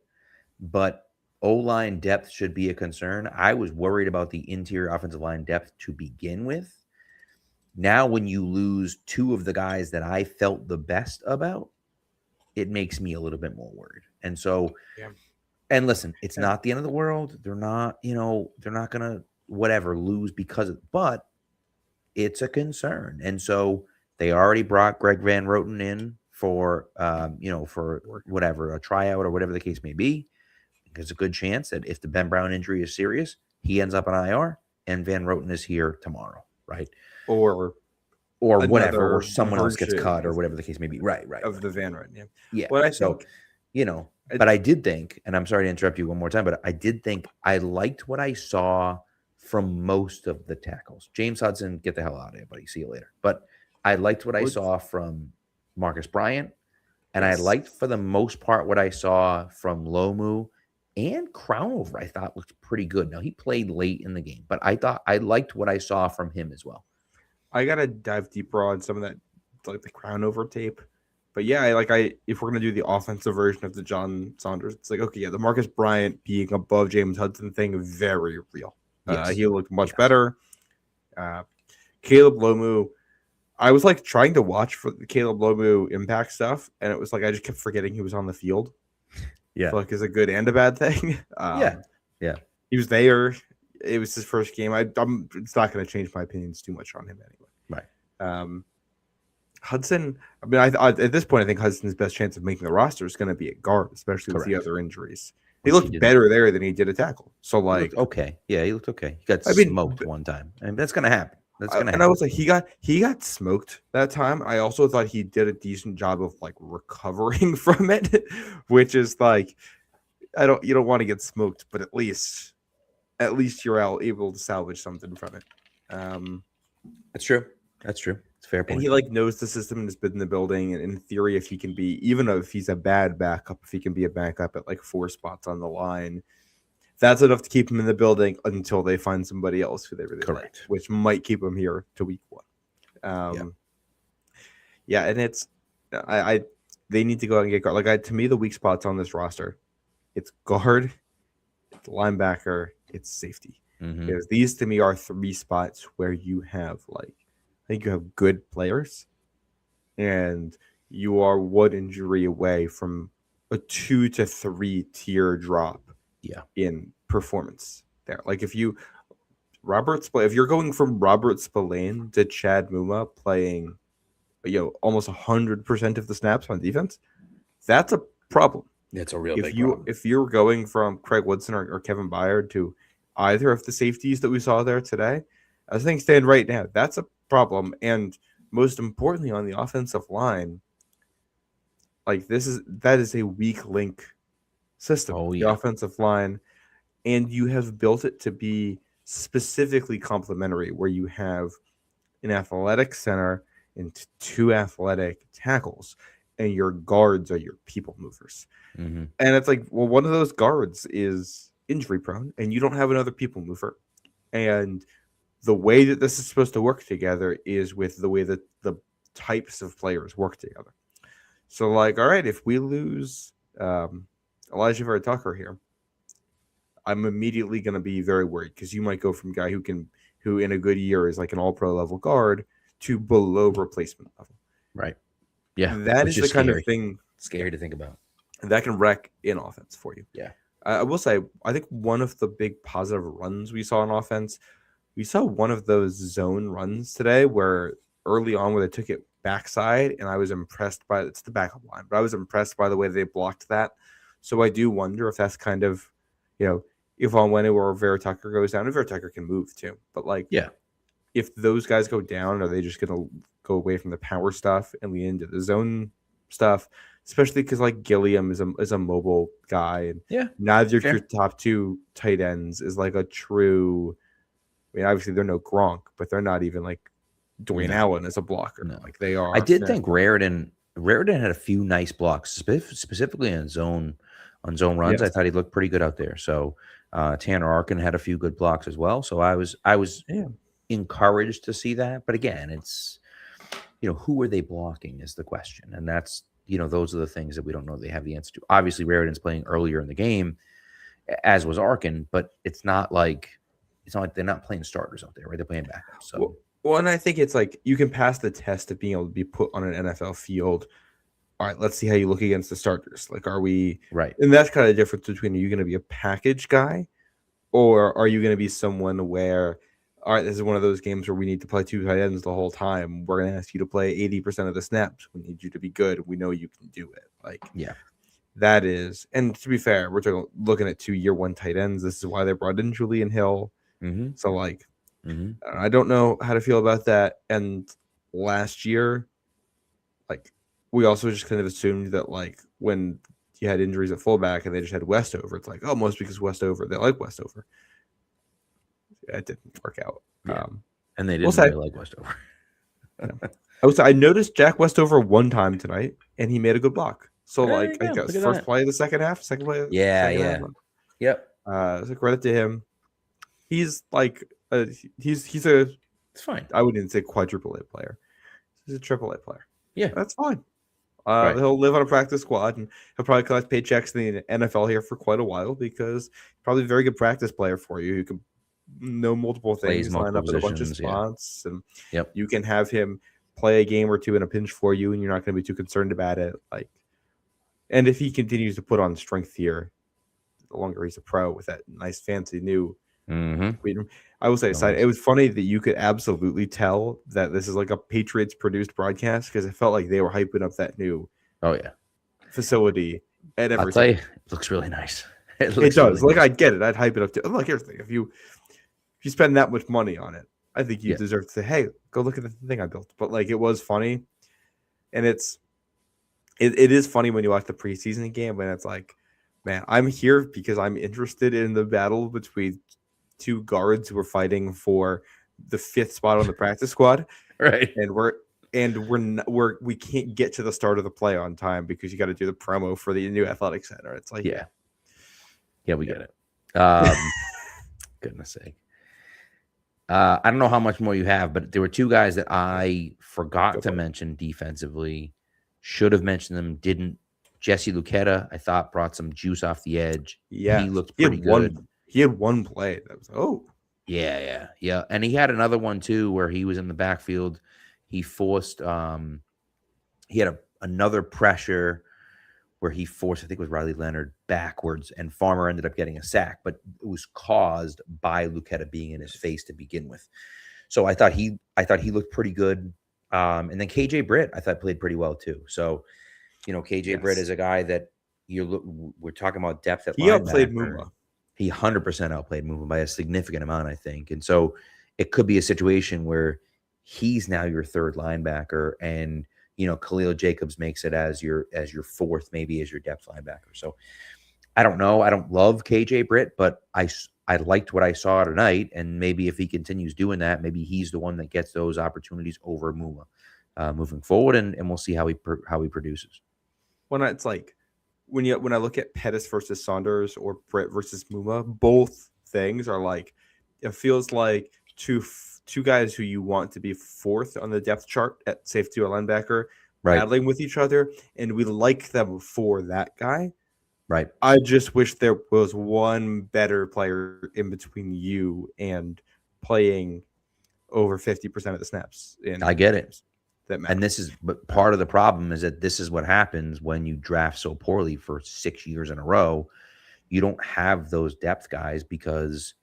but O-line depth should be a concern. I was worried about the interior offensive line depth to begin with. Now, when you lose two of the guys that I felt the best about, it makes me a little bit more worried. And so, and listen, it's not the end of the world. They're not, they're not going to lose because of, but it's a concern. And so they already brought Greg Van Roten in for, for whatever, a tryout or whatever the case may be. There's a good chance that if the Ben Brown injury is serious, he ends up on IR and Van Roten is here tomorrow, right? Or whatever, or someone else gets cut or whatever the case may be. Right. Of the Van Roten, yeah. Well, I think, but I did think, and I'm sorry to interrupt you one more time, but I did think I liked what I saw from most of the tackles. James Hudson, get the hell out of here, buddy. See you later. But I liked what I saw from Marcus Bryant, and I liked for the most part what I saw from Lomu and Crownover. I thought looked pretty good. Now, he played late in the game, but I thought I liked what I saw from him as well. I gotta dive deeper on some of that, like the Crownover tape. But yeah, if we're gonna do the offensive version of the John Saunders, it's like, okay, the Marcus Bryant being above James Hudson thing, very real. He looked much better. Caleb Lomu, I was like trying to watch for the Caleb Lomu impact stuff, and it was like I just kept forgetting he was on the field. Yeah. Like is a good and a bad thing. Yeah. He was there. It was his first game. It's not going to change my opinions too much on him anyway. Right. Hudson. I mean, I at this point, I think Hudson's best chance of making the roster is going to be at guard, especially with the Correct. other injuries. He Which looked didn't. better there than he did at tackle. So He like, looked okay. Yeah, he looked okay. He got I mean, smoked one time, and that's gonna happen. That's gonna happen. and I was like, he got smoked that time. I also thought he did a decent job of like recovering from it, which is like, you don't want to get smoked, but at least you're able to salvage something from it. That's true. That's true. It's a fair point. And he like knows the system and has been in the building. And in theory, if he can be, even if he's a bad backup, if he can be a backup at like 4 spots on the line, that's enough to keep him in the building until they find somebody else who they really like, which might keep him here to week 1. Yeah, and it's they need to go out and get guard. Like to me, the weak spots on this roster, it's guard, it's linebacker, it's safety. Because these to me are 3 spots where you have like, I think you have good players, and you are 1 injury away from a 2 to 3 tier drop. In performance there. Like if you're going from Robert Spillane to Chad Muma playing, almost 100% of the snaps on defense, that's a problem. It's a real big problem. If you're going from Craig Woodson or Kevin Byard to either of the safeties that we saw there today, as things stand right now, that's a problem. And most importantly, on the offensive line, like that is a weak link system, the offensive line, and you have built it to be specifically complementary, where you have an athletic center and 2 athletic tackles, and your guards are your people movers. And it's like, well, one of those guards is injury prone, and you don't have another people mover. And the way that this is supposed to work together is with the way that the types of players work together. So, like, all right, if we lose Elijah Vera Tucker here, I'm immediately going to be very worried, because you might go from a guy who in a good year is like an all-pro level guard to below replacement level. Right. Yeah. That is the kind of thing scary to think about. That can wreck in offense for you. Yeah. I will say, I think one of the big positive runs we saw in offense, we saw one of those zone runs today where early on where they took it backside, and I was impressed by it's the backup line, but I was impressed by the way they blocked that. So I do wonder if that's kind of, if on when or Vera Tucker goes down, and Vera Tucker can move too. But like, if those guys go down, are they just going to go away from the power stuff and lean into the zone stuff? Especially because like Gilliam is a mobile guy, and neither of your top 2 tight ends is like a true. I mean, obviously they're no Gronk, but they're not even like Dwayne Allen as a blocker. No. Like they are. I did think Raritan had a few nice blocks, specifically on zone runs. I thought he looked pretty good out there. So Tanner Arkin had a few good blocks as well. So I was encouraged to see that. But again, it's who are they blocking is the question, and that's those are the things that we don't know they have the answer to. Obviously, Raritan's playing earlier in the game, as was Arkin, but it's not like they're not playing starters out there, right? They're playing backups. So. Well, and I think it's like you can pass the test of being able to be put on an NFL field. All right, let's see how you look against the starters. Like, are we right? And that's kind of the difference between, are you going to be a package guy, or are you going to be someone where, all right, this is one of those games where we need to play 2 tight ends the whole time. We're going to ask you to play 80% of the snaps. We need you to be good. We know you can do it. Like, that is. And to be fair, we're looking at 2 year 1 tight ends. This is why they brought in Julian Hill. So like. I don't know how to feel about that. And last year, like, we also just kind of assumed that like when you had injuries at fullback and they just had Westover, it's like, oh, most because Westover, they like Westover. It didn't work out. And they didn't really like Westover. I noticed Jack Westover one time tonight, and he made a good block. So like, I guess first play of the second half, second play. Yep. It's like credit to him. He's like. It's fine. I wouldn't say quadruple A player. He's a triple A player. Yeah, that's fine. He'll live on a practice squad, and he'll probably collect paychecks in the NFL here for quite a while, because he's probably a very good practice player for you. You can know multiple things, line up in a bunch of spots, and you can have him play a game or two in a pinch for you, and you're not going to be too concerned about it. Like, and if he continues to put on strength here, the longer he's a pro with that nice fancy new. I will say, aside, it was funny that you could absolutely tell that this is like a Patriots produced broadcast because it felt like they were hyping up that new facility at every. I'll tell you, it looks really nice. It does. Really like nice. I'd get it. I'd hype it up too. Look, here's the thing: if you spend that much money on it, I think you deserve to say, "Hey, go look at the thing I built." But like, it was funny, and it is funny when you watch the preseason game when it's like, man, I'm here because I'm interested in the battle between two guards who are fighting for the 5th spot on the practice squad, right? And we can't get to the start of the play on time because you got to do the promo for the new athletic center. It's like, we get it. Goodness sake. I don't know how much more you have, but there were 2 guys that I forgot to mention defensively. Should have mentioned them, didn't. Jesse Luketa, I thought, brought some juice off the edge. Yeah, he looked pretty good. He had one play that was yeah, and he had another one too where he was in the backfield. He forced he had another pressure where he forced, I think it was Riley Leonard, backwards, and Farmer ended up getting a sack, but it was caused by Luketa being in his face to begin with. So I thought he looked pretty good. And then KJ Britt, I thought, played pretty well too. So, KJ Britt is a guy that we're talking about depth at linebacker. He outplayed Muma. He 100% outplayed Muma by a significant amount, I think. And so it could be a situation where he's now your 3rd linebacker, and Khalil Jacobs makes it as your 4th, maybe as your depth linebacker. So I don't know. I don't love KJ Britt, but I liked what I saw tonight, and maybe if he continues doing that, maybe he's the one that gets those opportunities over Muma moving forward, and we'll see how he produces. When it's like when I look at Pettis versus Saunders or Britt versus Muma, both things are like, it feels like two guys who you want to be 4th on the depth chart at safety or linebacker, battling with each other, and we like them for that guy. Right. I just wish there was one better player in between you and playing over 50% of the snaps. I get it. And but part of the problem is that this is what happens when you draft so poorly for 6 years in a row. You don't have those depth guys because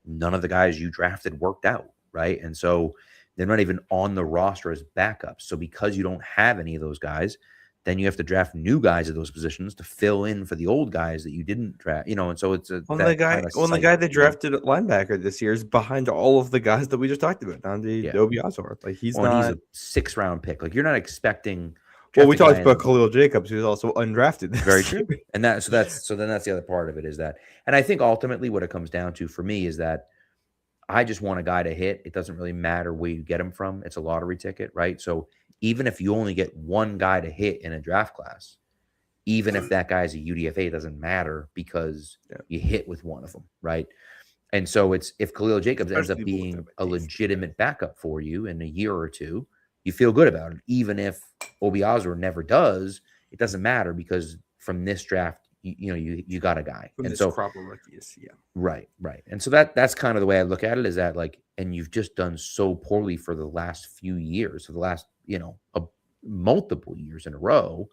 none of the guys you drafted worked out, right? And so they're not even on the roster as backups. So because you don't have any of those guys, then you have to draft new guys at those positions to fill in for the old guys that you didn't draft, and so it's the guy they drafted at linebacker this year is behind all of the guys that we just talked about. Nandi Obiazor, like he's a 6th round pick. Like you're not expecting. Well, we talked about Khalil Jacobs, who's also undrafted. Very true. And that's the other part of it is that, and I think ultimately what it comes down to for me is that I just want a guy to hit. It doesn't really matter where you get him from. It's a lottery ticket, right? So even if you only get one guy to hit in a draft class, even if that guy's a UDFA, it doesn't matter because you hit with one of them, right? And so it's if Khalil Jacobs ends up being a legitimate backup for you in a year or two, you feel good about it. Even if Obiazor never does, it doesn't matter because from this draft, you got a guy. From and so crop of rookies, right. And so that's kind of the way I look at it is that like, and you've just done so poorly for the last few years, for the last, multiple years in a row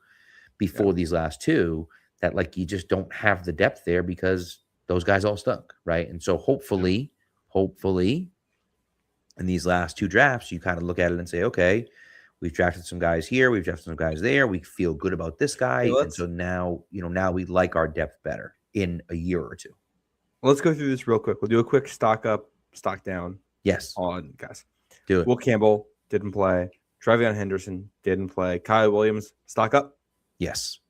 before these last 2 that like, you just don't have the depth there because those guys all stuck. Right. And so hopefully in these last 2 drafts, you kind of look at it and say, okay, we've drafted some guys here. We've drafted some guys there. We feel good about this guy. And so now, now we like our depth better in a year or 2. Let's go through this real quick. We'll do a quick stock up, stock down. Yes. On guys. Do it. Will Campbell didn't play. Travion Henderson didn't play. Kyle Williams, stock up. Yes.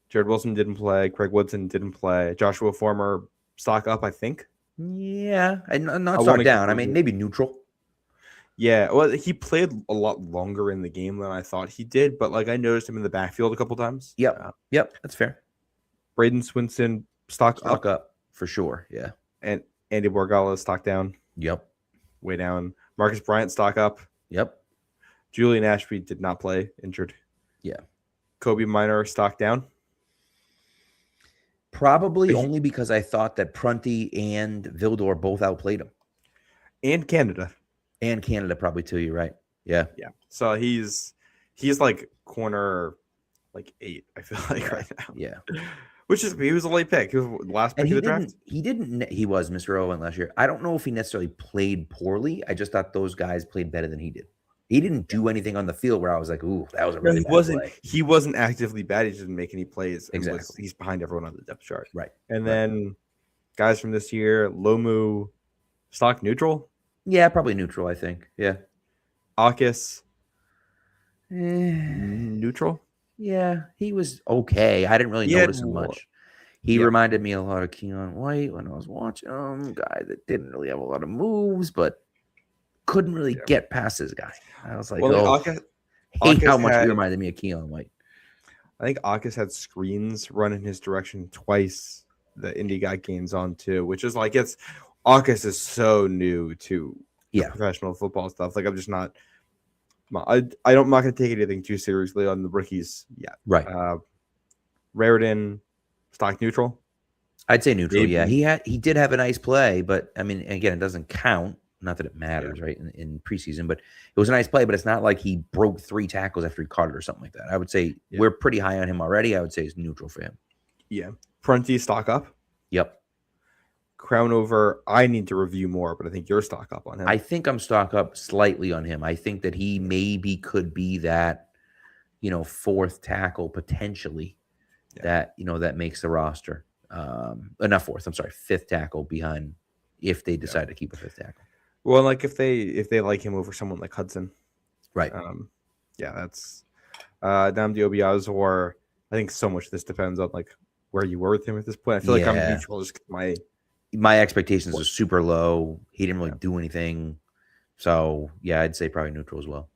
Jared Wilson didn't play. Craig Woodson didn't play. Joshua Former, stock up, I think. Yeah. And not stock down. I mean, maybe neutral. Yeah, well, he played a lot longer in the game than I thought he did, but like I noticed him in the backfield a couple times. Yep, that's fair. Braden Swinson, stock up for sure. Yeah, and Andy Borgala, stock down. Yep, way down. Marcus Bryant, stock up. Yep. Julian Ashby did not play, injured. Yeah. Kobe Minor, stock down. Probably only because I thought that Prunty and Vildor both outplayed him. And Canada. And Canada probably too, you're right. Yeah. Yeah. So he's like corner like 8, I feel like right now. Yeah. Which is he was a late pick. He was the last pick And of the draft. he was Mr. Irrelevant last year. I don't know if he necessarily played poorly. I just thought those guys played better than he did. He didn't do anything on the field where I was like, ooh, that was a really bad play. He wasn't actively bad. He just didn't make any plays. Exactly. He's behind everyone on the depth chart. Right. And then guys from this year, Lomu, stock neutral. Yeah, probably neutral, I think. Yeah. Akis, neutral. Yeah, he was okay. I didn't really notice him much. He reminded me a lot of Keon White when I was watching him. Guy that didn't really have a lot of moves, but couldn't really get past this guy. I was like, hate how much he reminded me of Keon White. I think Akis had screens run in his direction twice. The Indy got gains on too, which is like Akis is so new to professional football stuff. Like I'm just not. I'm not going to take anything too seriously on the rookies yet. Right. Raritan, stock neutral. I'd say neutral. Maybe. Yeah, he did have a nice play, but I mean, again, it doesn't count. Not that it matters, right? In preseason, but it was a nice play. But it's not like he broke 3 tackles after he caught it or something like that. I would say we're pretty high on him already. I would say it's neutral for him. Yeah. Prunty, stock up. Yep. Crown over, I need to review more, but I think you're stock up on him. I think I'm stock up slightly on him. I think that he maybe could be that, 4th tackle potentially that makes the roster. Not 4th, I'm sorry, 5th tackle behind if they decide to keep a 5th tackle. Well, like if they like him over someone like Hudson. Right. That's Namdi Obiaz, or I think so much of this depends on like where you were with him at this point. I feel like I'm neutral just my expectations are super low. He didn't really do anything. So, yeah, I'd say probably neutral as well.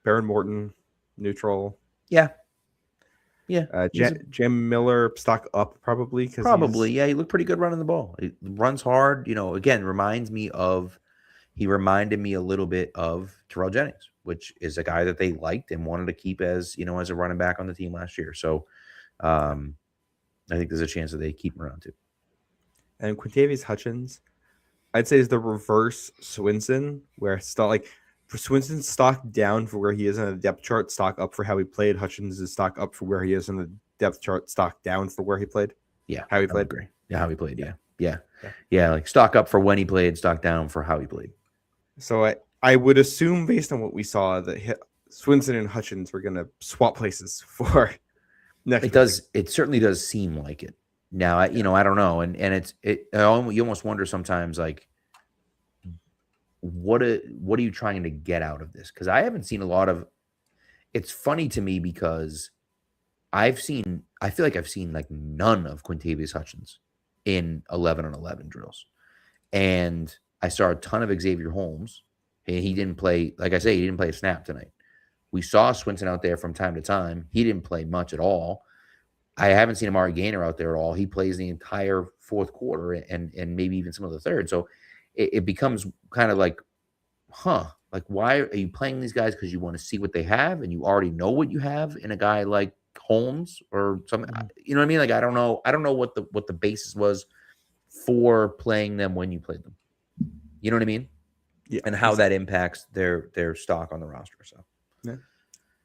Baron Morton, neutral. Yeah. Yeah. Jim Miller, stock up probably. Probably, yeah. He looked pretty good running the ball. He runs hard. Again, he reminded me a little bit of Terrell Jennings, which is a guy that they liked and wanted to keep as a running back on the team last year. So, I think there's a chance that they keep him around too. And Quintavious Hutchins, I'd say is the reverse Swinson, where it's not like for Swinson, stock down for where he is in the depth chart, stock up for how he played. Hutchins is stock up for where he is in the depth chart, stock down for where he played. Yeah. How he played. Agree. Yeah, how he played. Yeah. Like stock up for when he played, stock down for how he played. So I would assume based on what we saw that Swinson and Hutchins were going to swap places for next. It certainly does seem like it. Now, I don't know, and you almost wonder sometimes, like, what are you trying to get out of this? Because I haven't seen a lot of. It's funny to me because I feel like I've seen like none of Quintavious Hutchins in 11-on-11 drills, and I saw a ton of Xavier Holmes, and he didn't play. Like I say, he didn't play a snap tonight. We saw Swinson out there from time to time. He didn't play much at all. I haven't seen Amari Gainer out there at all. He plays the entire 4th quarter and maybe even some of the 3rd. So it becomes kind of like, like why are you playing these guys? Because you want to see what they have and you already know what you have in a guy like Holmes or something. You know what I mean? Like I don't know what the basis was for playing them when you played them. You know what I mean? Yeah. And how that impacts their stock on the roster. So yeah.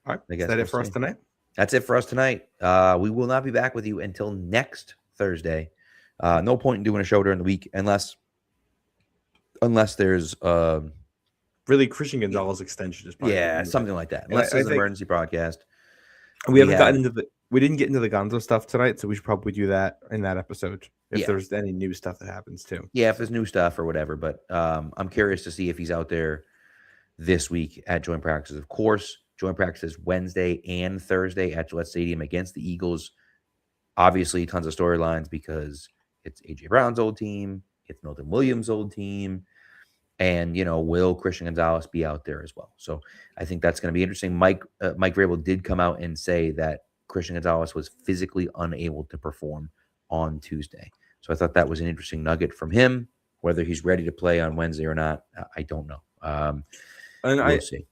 All right. Is that it for us tonight? That's it for us tonight. We will not be back with you until next Thursday. No point in doing a show during the week unless there's really Christian Gonzalez extension is probably something like that. Unless there's an emergency broadcast. We didn't get into the Gonzo stuff tonight, so we should probably do that in that episode if there's any new stuff that happens too. Yeah, if there's new stuff or whatever. But I'm curious to see if he's out there this week at joint practices. Of course. Joint practices Wednesday and Thursday at Gillette Stadium against the Eagles. Obviously, tons of storylines because it's A.J. Brown's old team. It's Milton Williams' old team. And, will Christian Gonzalez be out there as well? So I think that's going to be interesting. Mike Vrabel did come out and say that Christian Gonzalez was physically unable to perform on Tuesday. So I thought that was an interesting nugget from him. Whether he's ready to play on Wednesday or not, I don't know. We'll see.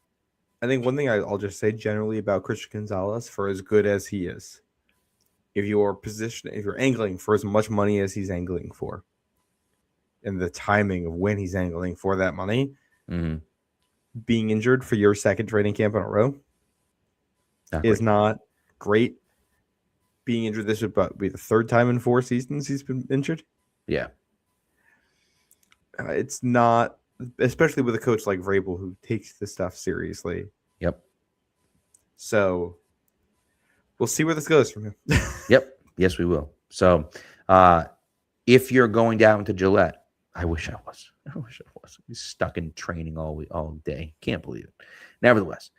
I think one thing I'll just say generally about Christian Gonzalez, for as good as he is, if you're angling for as much money as he's angling for, and the timing of when he's angling for that money, being injured for your second training camp in a row is not great. Being injured, this would be the third time in 4 seasons he's been injured. Yeah. It's not, especially with a coach like Vrabel who takes this stuff seriously. Yep. So we'll see where this goes from him. Yep. Yes, we will. So if you're going down to Gillette, I wish I was. I'm stuck in training all day. Can't believe it. Nevertheless,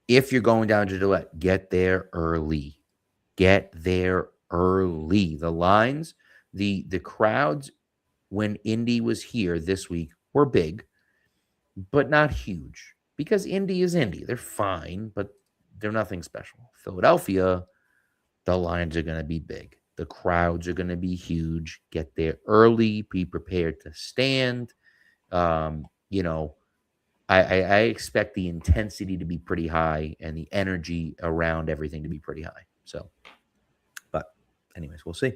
if you're going down to Gillette, get there early. Get there early. The lines, the crowds when Indy was here this week were big, but not huge. Because Indy is Indy. They're fine, but they're nothing special. Philadelphia, the lines are going to be big. The crowds are going to be huge. Get there early. Be prepared to stand. I expect the intensity to be pretty high and the energy around everything to be pretty high. So, but anyways, we'll see.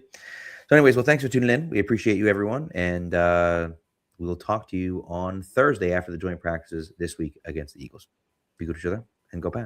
So anyways, well, thanks for tuning in. We appreciate you, everyone. And we will talk to you on Thursday after the joint practices this week against the Eagles. Be good to each other and go Pats.